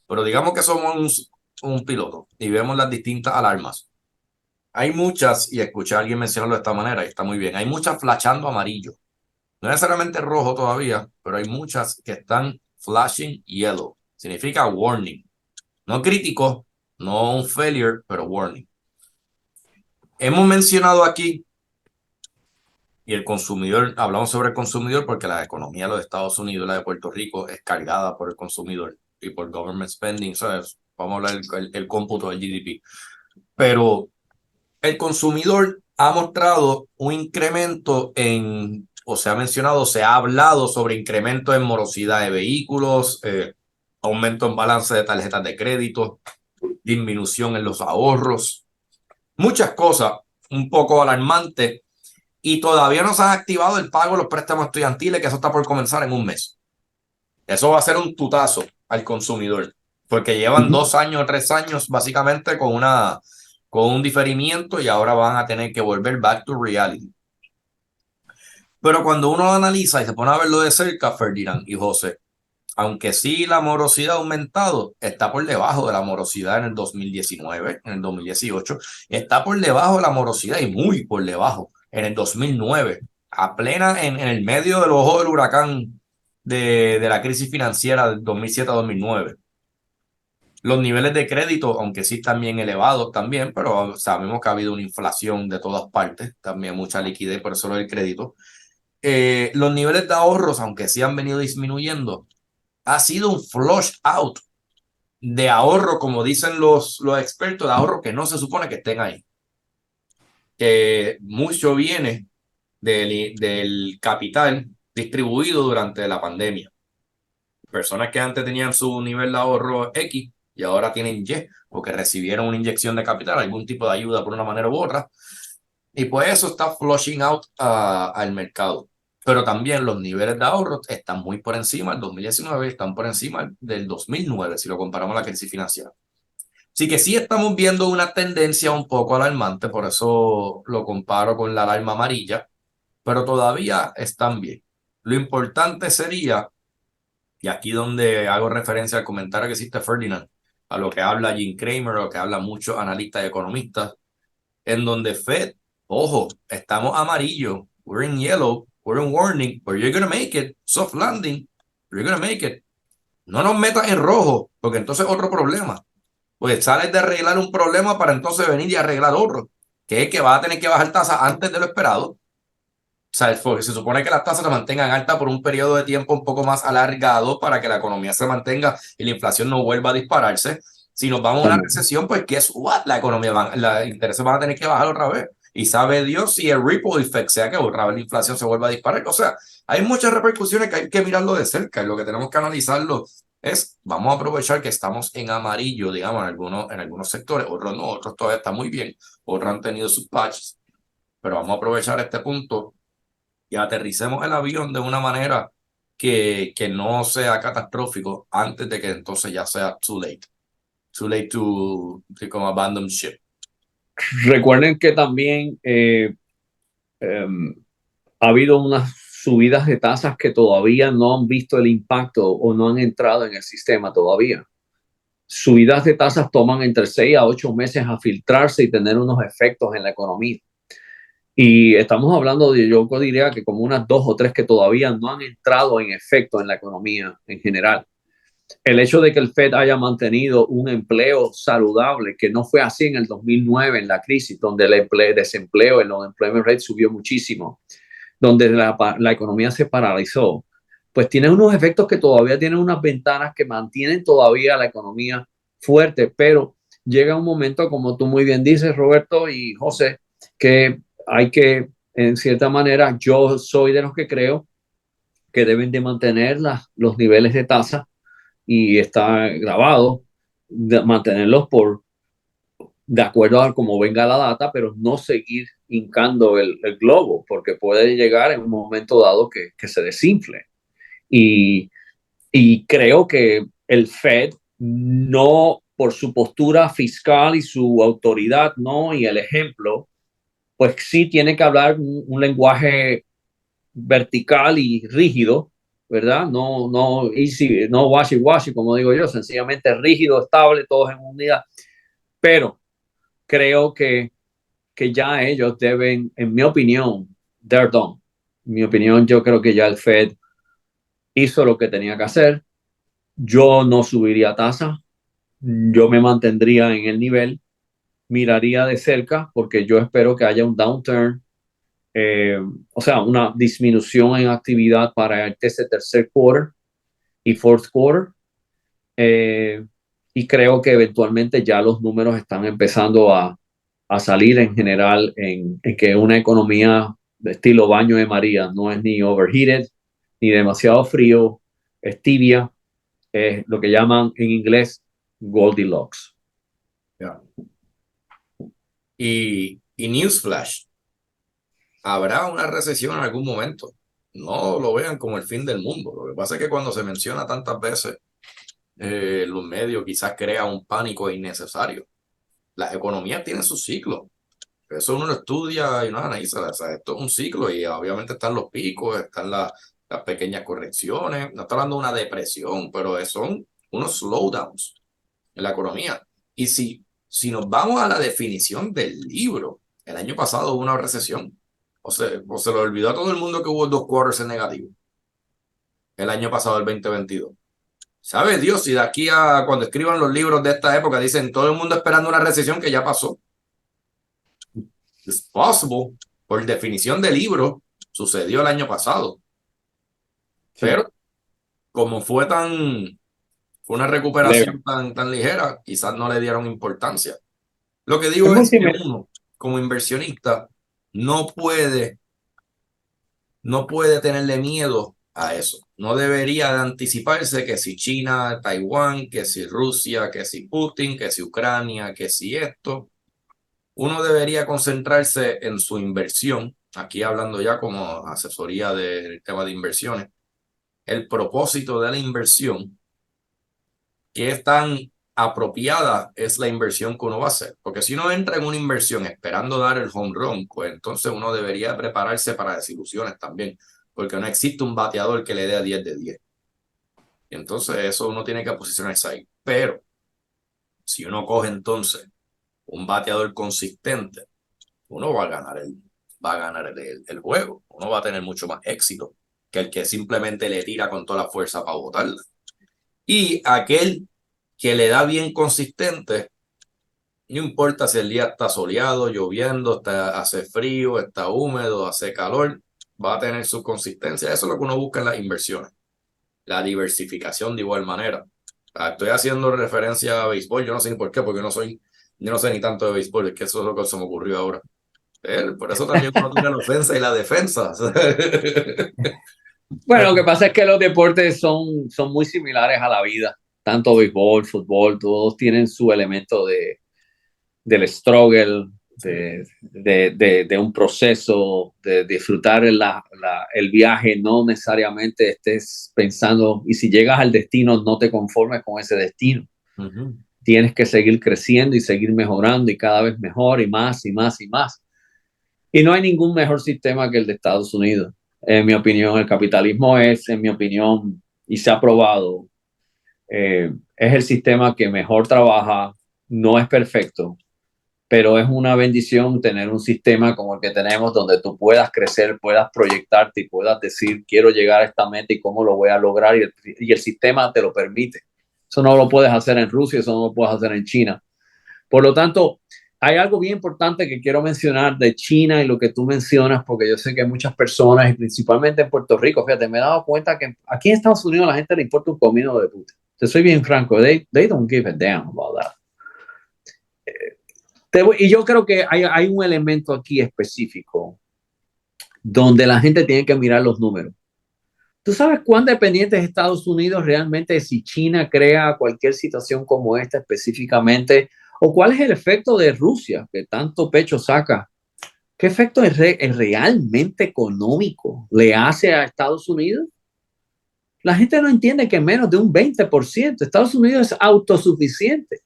pero digamos que somos un piloto y vemos las distintas alarmas. Hay muchas, y escuché a alguien mencionarlo de esta manera, y está muy bien, hay muchas flashando amarillo. No necesariamente rojo todavía, pero hay muchas que están flashing yellow. Significa warning. No crítico, no un failure, pero warning. Hemos mencionado aquí, y el consumidor, hablamos sobre el consumidor porque la economía de los Estados Unidos, la de Puerto Rico, es cargada por el consumidor y por government spending. ¿Sabes? Vamos a hablar el cómputo del GDP. Pero el consumidor ha mostrado un incremento o se ha mencionado, se ha hablado sobre incremento en morosidad de vehículos, aumento en balance de tarjetas de crédito, disminución en los ahorros, muchas cosas un poco alarmantes, y todavía no se ha activado el pago de los préstamos estudiantiles, que eso está por comenzar en un mes. Eso va a ser un tutazo al consumidor, porque llevan 2 años, 3 años básicamente con un diferimiento y ahora van a tener que volver back to reality. Pero cuando uno analiza y se pone a verlo de cerca, Ferdinand y José, aunque sí la morosidad ha aumentado, está por debajo de la morosidad en el 2019, en el 2018, está por debajo de la morosidad y muy por debajo en el 2009, en el medio del ojo del huracán de la crisis financiera del 2007 a 2009. Los niveles de crédito, aunque sí están bien elevados también, pero sabemos que ha habido una inflación de todas partes, también mucha liquidez, por eso lo del crédito. Los niveles de ahorros, aunque sí han venido disminuyendo, ha sido un flush out de ahorro, como dicen los expertos, de ahorro que no se supone que estén ahí. que mucho viene del capital distribuido durante la pandemia. Personas que antes tenían su nivel de ahorro X y ahora tienen Y, porque recibieron una inyección de capital, algún tipo de ayuda por una manera u otra, y pues eso está flushing out al mercado. Pero también los niveles de ahorro están muy por encima del 2019, están por encima del 2009, si lo comparamos a la crisis financiera. Así que sí estamos viendo una tendencia un poco alarmante, por eso lo comparo con la alarma amarilla, pero todavía están bien. Lo importante sería, y aquí donde hago referencia al comentario que hiciste Ferdinand, a lo que habla Jim Cramer, a lo que habla muchos analistas y economistas, en donde Fed, ojo, estamos amarillo, we're in yellow, we're in warning, but you're gonna make it, soft landing, you're gonna make it. No nos metas en rojo, porque entonces otro problema. Pues sales de arreglar un problema para entonces venir y arreglar otro, que es que vas a tener que bajar tasas antes de lo esperado. O sea, porque se supone que las tasas se mantengan altas por un periodo de tiempo un poco más alargado para que la economía se mantenga y la inflación no vuelva a dispararse. Si nos vamos a una recesión, pues ¿qué es what? La economía, los intereses van a tener que bajar otra vez. Y sabe Dios si el ripple effect, sea que otra vez la inflación se vuelva a disparar. O sea, hay muchas repercusiones que hay que mirarlo de cerca y lo que tenemos que analizarlo es, vamos a aprovechar que estamos en amarillo, digamos, en algunos sectores, otros no, otros todavía están muy bien, otros han tenido sus patches, pero vamos a aprovechar este punto y aterricemos el avión de una manera que no sea catastrófico antes de que entonces ya sea too late. Too late to como abandon ship. Recuerden que también ha habido unas subidas de tasas que todavía no han visto el impacto o no han entrado en el sistema todavía. Subidas de tasas toman entre 6 a 8 meses a filtrarse y tener unos efectos en la economía. Y estamos hablando de, yo diría que como unas 2 o 3 que todavía no han entrado en efecto en la economía en general. El hecho de que el Fed haya mantenido un empleo saludable, que no fue así en el 2009, en la crisis, donde el desempleo, el unemployment rate subió muchísimo, donde la economía se paralizó, pues tiene unos efectos que todavía tienen unas ventanas que mantienen todavía la economía fuerte, pero llega un momento, como tú muy bien dices, Roberto y José, que hay que, en cierta manera, yo soy de los que creo que deben de mantener los niveles de tasa y está grabado, de mantenerlos de acuerdo a cómo venga la data, pero no seguir hincando el globo, porque puede llegar en un momento dado que se desinfle. Y, y creo que el Fed no, por su postura fiscal y su autoridad, no, y el ejemplo, pues sí tiene que hablar un lenguaje vertical y rígido, ¿verdad? No easy, no washy-washy, como digo yo, sencillamente rígido, estable, todos en unidad. Pero creo que ya ellos deben, en mi opinión, they're done. En mi opinión, yo creo que ya el Fed hizo lo que tenía que hacer. Yo no subiría tasa, yo me mantendría en el nivel, miraría de cerca, porque yo espero que haya un downturn, o sea, una disminución en actividad para ese tercer quarter y fourth quarter. Eh, y creo que eventualmente ya los números están empezando a salir en general en que una economía de estilo baño de María no es ni overheated ni demasiado frío, es tibia, es lo que llaman en inglés Goldilocks. Yeah. Y Newsflash, habrá una recesión en algún momento. No lo vean como el fin del mundo. Lo que pasa es que cuando se menciona tantas veces, los medios quizás crean un pánico innecesario. Las economías tienen su ciclo. Eso uno lo estudia y uno analiza. O sea, esto es un ciclo y obviamente están los picos, están las pequeñas correcciones. No estoy hablando de una depresión, pero son unos slowdowns en la economía. Y si nos vamos a la definición del libro, el año pasado hubo una recesión. O se le olvidó a todo el mundo que hubo 2 quarters en negativo. El año pasado, el 2022. ¿Sabe Dios si de aquí a cuando escriban los libros de esta época dicen todo el mundo esperando una recesión que ya pasó? It's possible. Por definición de libro, sucedió el año pasado. Sí. Pero como fue una recuperación tan ligera, quizás no le dieron importancia. Lo que digo Es muy es que similar. uno, como inversionista no puede tenerle miedo a eso. No debería de anticiparse que si China, Taiwán, que si Rusia, que si Putin, que si Ucrania, que si esto. Uno debería concentrarse en su inversión. Aquí hablando ya como asesoría del tema de inversiones. El propósito de la inversión, qué tan apropiada es la inversión que uno va a hacer. Porque si uno entra en una inversión esperando dar el home run, pues entonces uno debería prepararse para desilusiones también, porque no existe un bateador que le dé a 10 de 10. Y entonces eso uno tiene que posicionarse ahí. Pero si uno coge entonces un bateador consistente, uno va a ganar el juego. Uno va a tener mucho más éxito que el que simplemente le tira con toda la fuerza para botarla. Y aquel que le da bien consistente, no importa si el día está soleado, lloviendo, hace frío, está húmedo, hace calor, va a tener su consistencia. Eso es lo que uno busca en las inversiones. La diversificación de igual manera. Estoy haciendo referencia a béisbol, yo no sé ni por qué, porque yo no sé ni tanto de béisbol, es que eso es lo que se me ocurrió ahora. Por eso también uno tiene la ofensa y la defensa. Bueno, lo que pasa es que los deportes son muy similares a la vida. Tanto béisbol, fútbol, todos tienen su elemento del struggle, de un proceso, de disfrutar el viaje. No necesariamente estés pensando, y si llegas al destino, no te conformes con ese destino. Ujú. Tienes que seguir creciendo y seguir mejorando y cada vez mejor y más y más y más. Y no hay ningún mejor sistema que el de Estados Unidos. En mi opinión, el capitalismo es, en mi opinión, y se ha probado, es el sistema que mejor trabaja, no es perfecto, pero es una bendición tener un sistema como el que tenemos donde tú puedas crecer, puedas proyectarte y puedas decir, quiero llegar a esta meta y cómo lo voy a lograr y el sistema te lo permite. Eso no lo puedes hacer en Rusia, eso no lo puedes hacer en China. Por lo tanto, hay algo bien importante que quiero mencionar de China y lo que tú mencionas, porque yo sé que muchas personas, y principalmente en Puerto Rico, fíjate, me he dado cuenta que aquí en Estados Unidos a la gente le importa un comino de puta. Te soy bien franco, they don't give a damn about that. Y yo creo que hay un elemento aquí específico donde la gente tiene que mirar los números. ¿Tú sabes cuán dependiente es Estados Unidos realmente si China crea cualquier situación como esta específicamente? ¿O cuál es el efecto de Rusia que tanto pecho saca? ¿Qué efecto es realmente económico le hace a Estados Unidos? La gente no entiende que menos de un 20%. Estados Unidos es autosuficiente.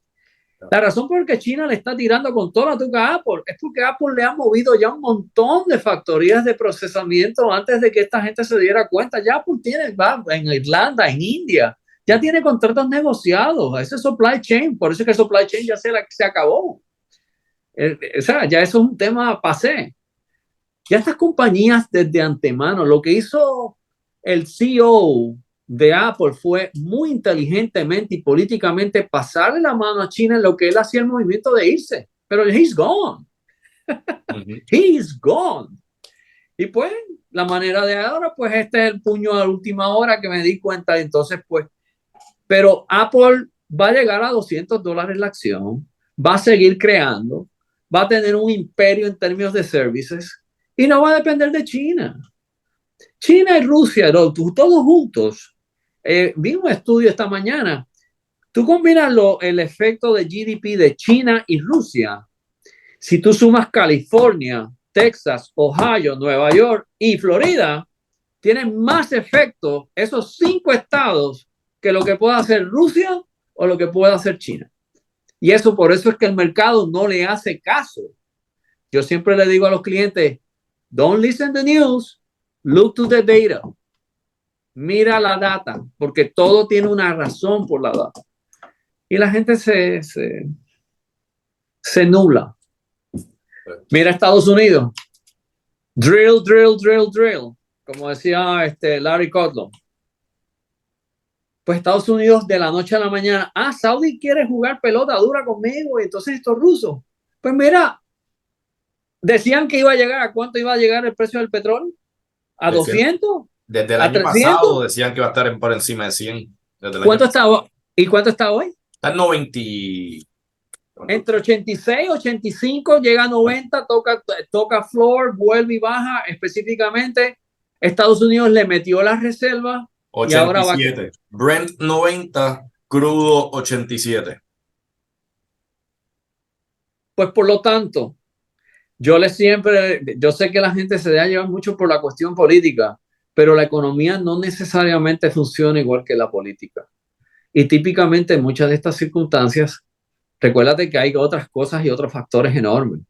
La razón por la que China le está tirando con toda la tuca a Apple es porque Apple le ha movido ya un montón de factorías de procesamiento antes de que esta gente se diera cuenta. Ya Apple tiene, va en Irlanda, en India, ya tiene contratos negociados. Ese supply chain, por eso es que el supply chain ya se acabó. O sea, ya eso es un tema pasé. Ya estas compañías desde antemano, lo que hizo el CEO de Apple fue muy inteligentemente y políticamente pasarle la mano a China en lo que él hacía el movimiento de irse. Pero he's gone. Ujú. He's gone. Y pues la manera de ahora, pues este es el puño a la última hora que me di cuenta. Entonces, pues, pero Apple va a llegar a $200 la acción, va a seguir creando, va a tener un imperio en términos de services y no va a depender de China. China y Rusia, todos juntos. Vi un estudio esta mañana. Tú combinas el efecto de GDP de China y Rusia. Si tú sumas California, Texas, Ohio, Nueva York y Florida, tienen más efecto esos 5 estados que lo que pueda hacer Rusia o lo que pueda hacer China. Y eso por eso es que el mercado no le hace caso. Yo siempre le digo a los clientes, don't listen to the news, look to the data. Mira la data, porque todo tiene una razón por la data. Y la gente se nubla. Mira Estados Unidos. Drill, drill, drill, drill. Como decía Larry Kudlow. Pues Estados Unidos de la noche a la mañana, Saudi quiere jugar pelota dura conmigo y entonces estos rusos. Pues mira, decían que iba a llegar, ¿a cuánto iba a llegar el precio del petróleo? ¿A Decían, 200? desde el ¿A año pasado 300? decían que iba a estar por encima de 100. Desde el año ¿Cuánto está hoy? ¿Y cuánto está hoy? está en 90, Entre 86 y 85 llega a 90, toca floor, vuelve y baja. Específicamente, Estados Unidos le metió las reservas y ahora va. 87. Brent 90, crudo 87. Pues por lo tanto, yo sé que la gente se deja llevar mucho por la cuestión política, pero la economía no necesariamente funciona igual que la política. Y típicamente en muchas de estas circunstancias, recuérdate que hay otras cosas y otros factores enormes.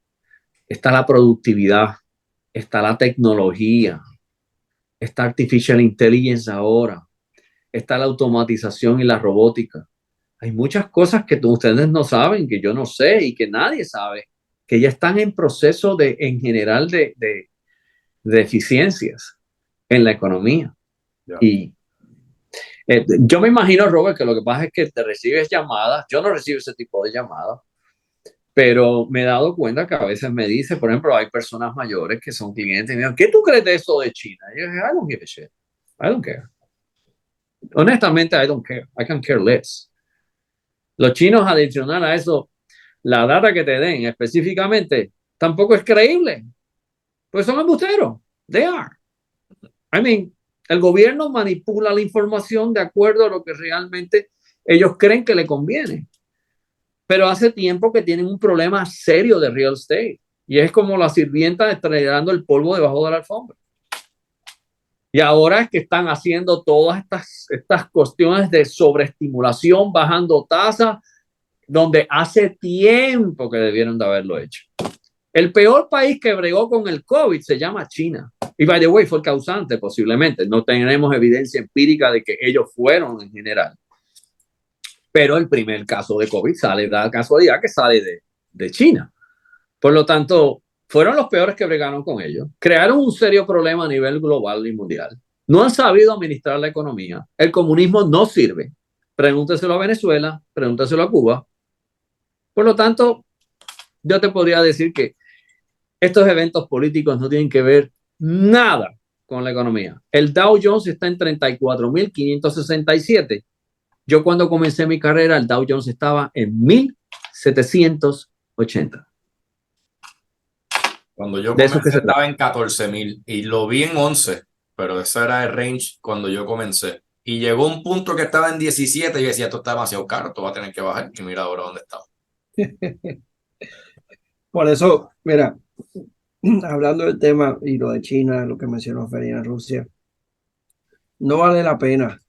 Está la productividad, está la tecnología, está artificial intelligence ahora, está la automatización y la robótica. Hay muchas cosas que ustedes no saben, que yo no sé y que nadie sabe, que ya están en proceso en general de eficiencias en la economía. Yeah. Y yo me imagino, Robert, que lo que pasa es que te recibes llamadas. Yo no recibo ese tipo de llamadas, pero me he dado cuenta que a veces me dice, por ejemplo, hay personas mayores que son clientes y me dicen, ¿qué tú crees de eso de China? Y yo digo, I don't give a shit. I don't care. Honestamente, I don't care. I can care less. Los chinos, adicional a eso, la data que te den específicamente tampoco es creíble. Pues son embusteros. They are. I mean, el gobierno manipula la información de acuerdo a lo que realmente ellos creen que le conviene. Pero hace tiempo que tienen un problema serio de real estate. Y es como la sirvienta estrellando el polvo debajo de la alfombra. Y ahora es que están haciendo todas estas cuestiones de sobreestimulación, bajando tasas, donde hace tiempo que debieron de haberlo hecho. El peor país que bregó con el COVID se llama China. Y by the way, fue el causante posiblemente. No tenemos evidencia empírica de que ellos fueron en general. Pero el primer caso de COVID da casualidad que sale de China. Por lo tanto, fueron los peores que bregaron con ellos. Crearon un serio problema a nivel global y mundial. No han sabido administrar la economía. El comunismo no sirve. Pregúnteselo a Venezuela, pregúnteselo a Cuba. Por lo tanto, yo te podría decir que estos eventos políticos no tienen que ver nada con la economía. El Dow Jones está en 34.567. Yo cuando comencé mi carrera, el Dow Jones estaba en 1.780. Cuando yo comencé estaba en 14.000 y lo vi en 11, pero ese era el range cuando yo comencé. Y llegó un punto que estaba en 17 y yo decía, esto está demasiado caro, esto va a tener que bajar. Y mira ahora dónde está. Por eso, mira, hablando del tema y lo de China, lo que mencionó Ferdinand, Rusia, no vale la pena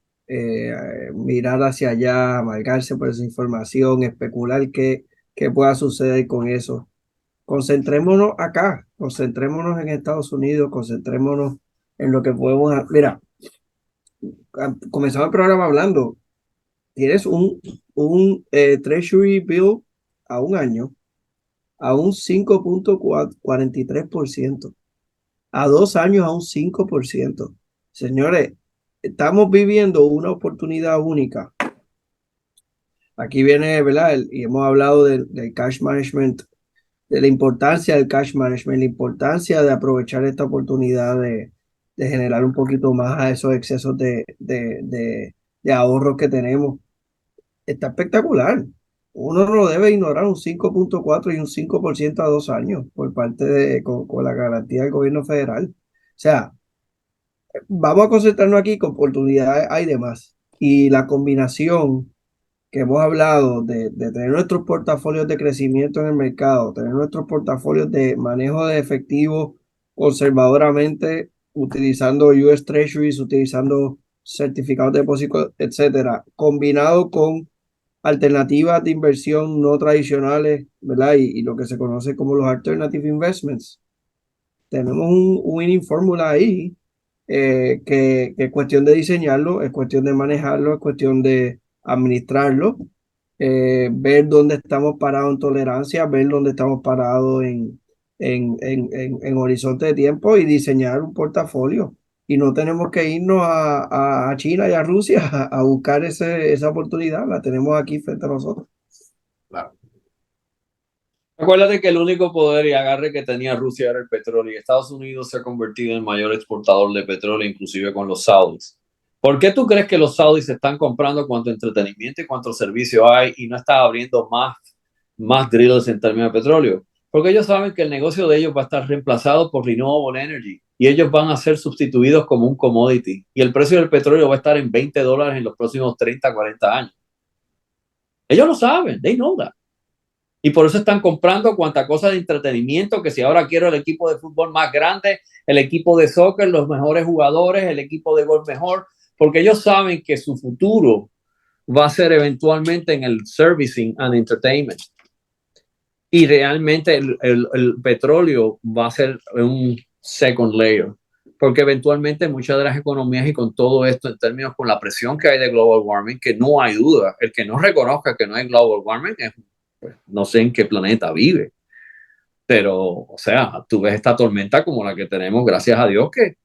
mirar hacia allá, amargarse por esa información, especular qué pueda suceder con eso. Concentrémonos acá, concentrémonos en Estados Unidos, concentrémonos en lo que podemos. Mira, comenzamos el programa hablando, tienes un Treasury Bill a un año a un 5.43%, a 2 años a un 5%. Señores, estamos viviendo una oportunidad única. Aquí viene, ¿verdad? Y hemos hablado del cash management, de la importancia del cash management, la importancia de aprovechar esta oportunidad de generar un poquito más a esos excesos de ahorros que tenemos. Está espectacular. Uno no debe ignorar un 5.4 y un 5% a 2 años por parte con la garantía del gobierno federal. O sea, vamos a concentrarnos aquí con oportunidades hay demás. Y la combinación que hemos hablado de tener nuestros portafolios de crecimiento en el mercado, tener nuestros portafolios de manejo de efectivo conservadoramente, utilizando US Treasuries, utilizando certificados de depósito, etcétera, combinado con alternativas de inversión no tradicionales, ¿verdad? Y lo que se conoce como los alternative investments. Tenemos un winning fórmula ahí, que es cuestión de diseñarlo, es cuestión de manejarlo, es cuestión de administrarlo, ver dónde estamos parados en tolerancia, ver dónde estamos parados en horizonte de tiempo y diseñar un portafolio. Y no tenemos que irnos a China y a Rusia a buscar esa oportunidad, la tenemos aquí frente a nosotros. Claro. Acuérdate que el único poder y agarre que tenía Rusia era el petróleo y Estados Unidos se ha convertido en el mayor exportador de petróleo, inclusive con los saudis. ¿Por qué tú crees que los saudis están comprando cuánto entretenimiento y cuánto servicio hay y no están abriendo más más drillers en términos de petróleo, porque ellos saben que el negocio de ellos va a estar reemplazado por renewable energy y ellos van a ser sustituidos como un commodity y el precio del petróleo va a estar en $20 en los próximos 30, 40 años. Ellos lo saben, they know that. Y por eso están comprando cuanta cosa de entretenimiento, que si ahora quiero el equipo de fútbol más grande, el equipo de soccer, los mejores jugadores, el equipo de golf mejor, porque ellos saben que su futuro va a ser eventualmente en el servicing and entertainment. Y realmente el petróleo va a ser un second layer, porque eventualmente muchas de las economías y con todo esto en términos con la presión que hay de global warming, que no hay duda, el que no reconozca que no hay global warming, pues, no sé en qué planeta vive. Pero, o sea, tú ves esta tormenta como la que tenemos, gracias a Dios, que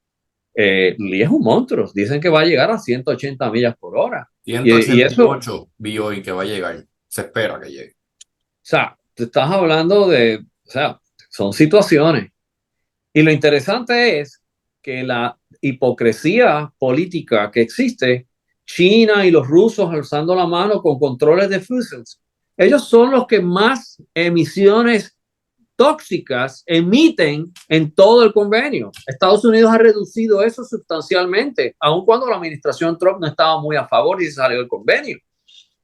Lee es un monstruo. Dicen que va a llegar a 180 millas por hora. Y eso, o 188 vi hoy que va a llegar. Se espera que llegue. sea, te estás hablando de, o sea, son situaciones. Y lo interesante es que la hipocresía política que existe, China y los rusos alzando la mano con controles de fusiles, ellos son los que más emisiones tóxicas emiten en todo el convenio. Estados Unidos ha reducido eso sustancialmente, aun cuando la administración Trump no estaba muy a favor y se salió del convenio.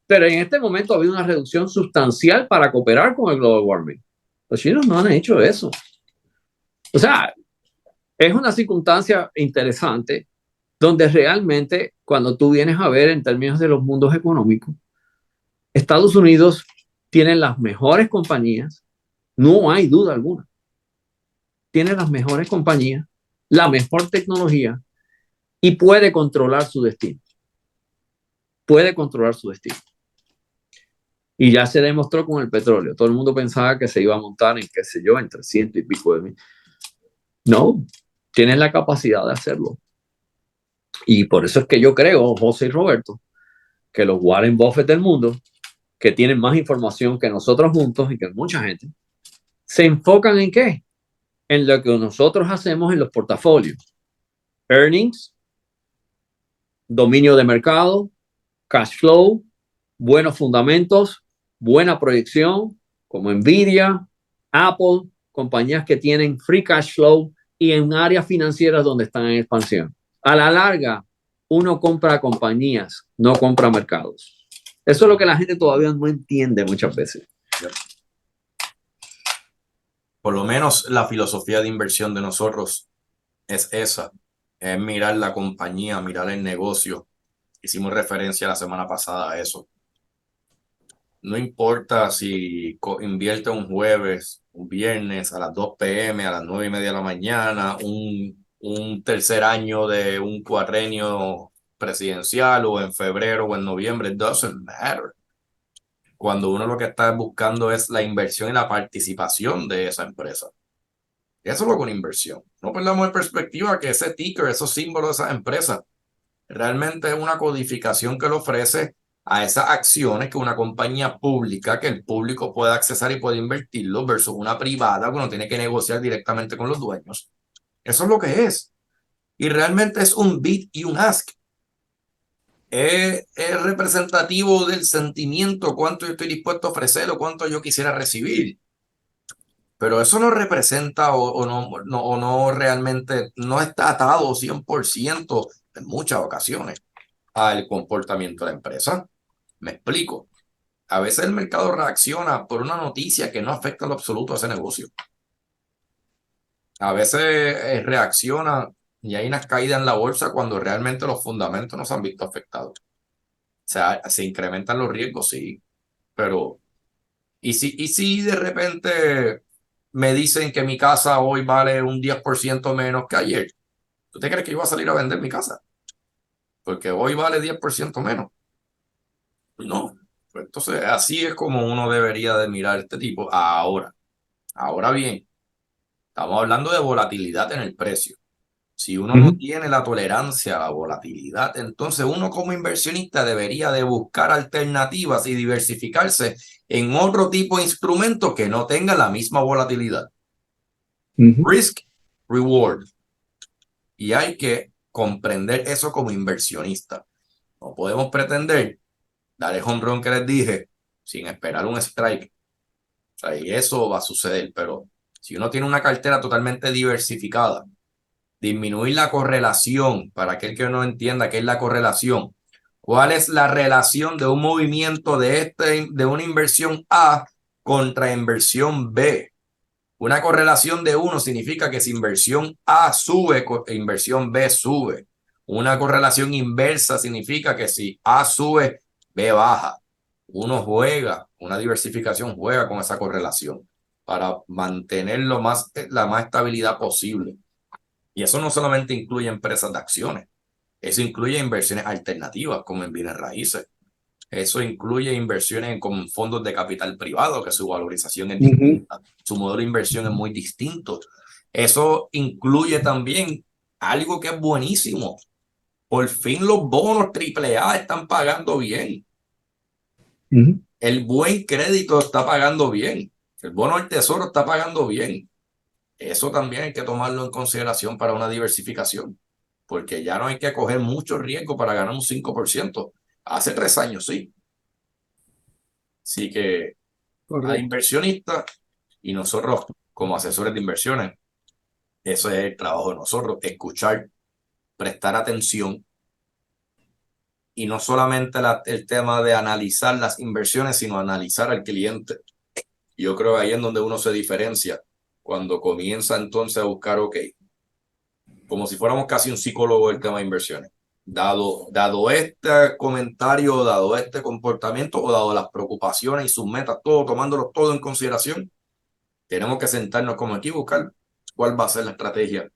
Pero en este momento ha habido una reducción sustancial para cooperar con el global warming. Los chinos no han hecho eso. O sea, es una circunstancia interesante donde realmente cuando tú vienes a ver en términos de los mundos económicos, Estados Unidos tiene las mejores compañías, no hay duda alguna. Tiene las mejores compañías, la mejor tecnología y puede controlar su destino. Puede controlar su destino. Y ya se demostró con el petróleo. Todo el mundo pensaba que se iba a montar en, qué sé yo, en 300 y pico de mil. No, tienen la capacidad de hacerlo. Y por eso es que yo creo, José y Roberto, que los Warren Buffett del mundo, que tienen más información que nosotros juntos y que mucha gente, se enfocan en qué? En lo que nosotros hacemos en los portafolios. Earnings, dominio de mercado, cash flow, buenos fundamentos, buena proyección, como Nvidia, Apple, compañías que tienen free cash flow y en áreas financieras donde están en expansión. A la larga, uno compra compañías, no compra mercados. Eso es lo que la gente todavía no entiende muchas veces. Por lo menos la filosofía de inversión de nosotros es esa. Es mirar la compañía, mirar el negocio. Hicimos referencia la semana pasada a eso. No importa si invierte un jueves, un viernes a las 2 p.m., a las 9:30 de la mañana, un tercer año de un cuatrenio presidencial o en febrero o en noviembre, it doesn't matter. Cuando uno lo que está buscando es la inversión y la participación de esa empresa. Eso es lo con inversión. No perdamos de perspectiva que ese ticker, esos símbolos de esas empresas, realmente es una codificación que le ofrece a esas acciones que una compañía pública, que el público puede accesar y puede invertirlo, versus una privada que uno tiene que negociar directamente con los dueños. Eso es lo que es. Y realmente es un bid y un ask. Es representativo del sentimiento, cuánto yo estoy dispuesto a ofrecer o cuánto yo quisiera recibir. Pero eso no representa o no realmente no está atado 100% en muchas ocasiones al comportamiento de la empresa. Me explico. A veces el mercado reacciona por una noticia que no afecta en lo absoluto a ese negocio. A veces reacciona y hay una caída en la bolsa cuando realmente los fundamentos no se han visto afectados. O sea, se incrementan los riesgos, sí, pero ¿y si de repente me dicen que mi casa hoy vale un 10% menos que ayer? ¿Tú te crees que yo voy a salir a vender mi casa? Porque hoy vale 10% menos. No. Pues entonces, así es como uno debería de mirar este tipo. Ahora bien, estamos hablando de volatilidad en el precio. Si uno no tiene la tolerancia a la volatilidad, entonces uno como inversionista debería de buscar alternativas y diversificarse en otro tipo de instrumento que no tenga la misma volatilidad. Risk, reward. Y hay que comprender eso como inversionista. No podemos pretender dar el home run que les dije sin esperar un strike. sea, y eso va a suceder, pero si uno tiene una cartera totalmente diversificada, disminuir la correlación, para aquel que no entienda qué es la correlación, ¿cuál es la relación de un movimiento de una inversión A contra inversión B? Una correlación de 1 significa que si inversión A sube, inversión B sube. Una correlación inversa significa que si A sube, B baja. Uno juega, una diversificación juega con esa correlación para mantener la más estabilidad posible. Y eso no solamente incluye empresas de acciones, eso incluye inversiones alternativas como en bienes raíces. Eso incluye inversiones con fondos de capital privado, que su valorización es distinta, su modelo de inversión es muy distinto. Eso incluye también algo que es buenísimo. Por fin los bonos AAA están pagando bien. El buen crédito está pagando bien. El bono del tesoro está pagando bien. Eso también hay que tomarlo en consideración para una diversificación, porque ya no hay que coger mucho riesgo para ganar un 5%. Hace 3 años, sí. Así que a Correcto. inversionistas y nosotros como asesores de inversiones, eso es el trabajo de nosotros, escuchar, prestar atención y no solamente el tema de analizar las inversiones, sino analizar al cliente. Yo creo que ahí es donde uno se diferencia cuando comienza entonces a buscar, ok, como si fuéramos casi un psicólogo del tema de inversiones. Dado este comentario, dado este comportamiento o dado las preocupaciones y sus metas, todo tomándolo todo en consideración, tenemos que sentarnos como aquí y buscar cuál va a ser la estrategia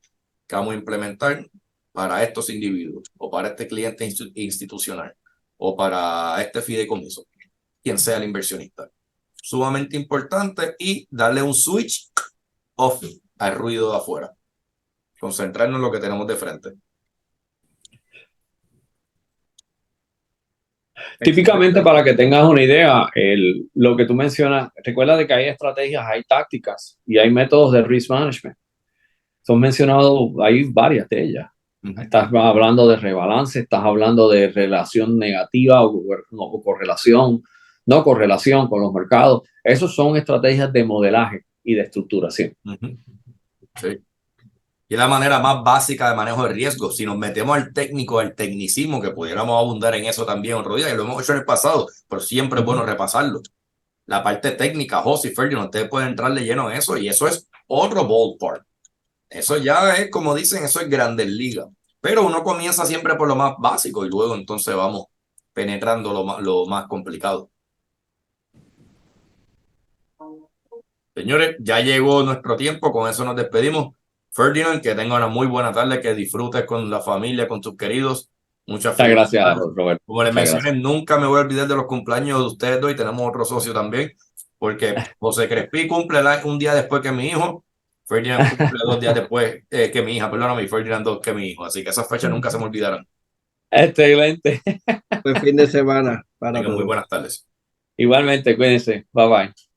que vamos a implementar para estos individuos o para este cliente institucional o para este fideicomiso, quien sea el inversionista. Sumamente importante y darle un switch off al ruido de afuera. Concentrarnos en lo que tenemos de frente. Típicamente, para que tengas una idea, lo que tú mencionas, recuerda de que hay estrategias, hay tácticas y hay métodos de risk management. Son mencionados, hay varias de ellas. Estás hablando de rebalance, estás hablando de relación negativa o correlación, no correlación con los mercados. Esos son estrategias de modelaje y de estructuración. Sí. Y es la manera más básica de manejo de riesgo. Si nos metemos al técnico, al tecnicismo, que pudiéramos abundar en eso también otro día, y lo hemos hecho en el pasado, pero siempre es bueno repasarlo. La parte técnica, José y Ferdinand, ustedes pueden entrarle lleno en eso, y eso es otro ballpark. Eso ya es, como dicen, eso es Grandes Ligas. Pero uno comienza siempre por lo más básico y luego entonces vamos penetrando lo más complicado. Señores, ya llegó nuestro tiempo, con eso nos despedimos. Ferdinand, que tenga una muy buena tarde, que disfrutes con la familia, con tus queridos. Muchas Muchas gracias, felicidades. Roberto. Como les Muchas mencioné, gracias. nunca me voy a olvidar de los cumpleaños de ustedes dos y tenemos otro socio también, porque José Crespi cumple un día después que mi hijo, Ferdinand cumple 2 días después que mi hija, perdóname, Ferdinand 2 que mi hijo, así que esas fechas nunca se me olvidarán. Excelente. Buen fin de semana para Tengan muy todos. buenas tardes. Igualmente, cuídense. Bye bye.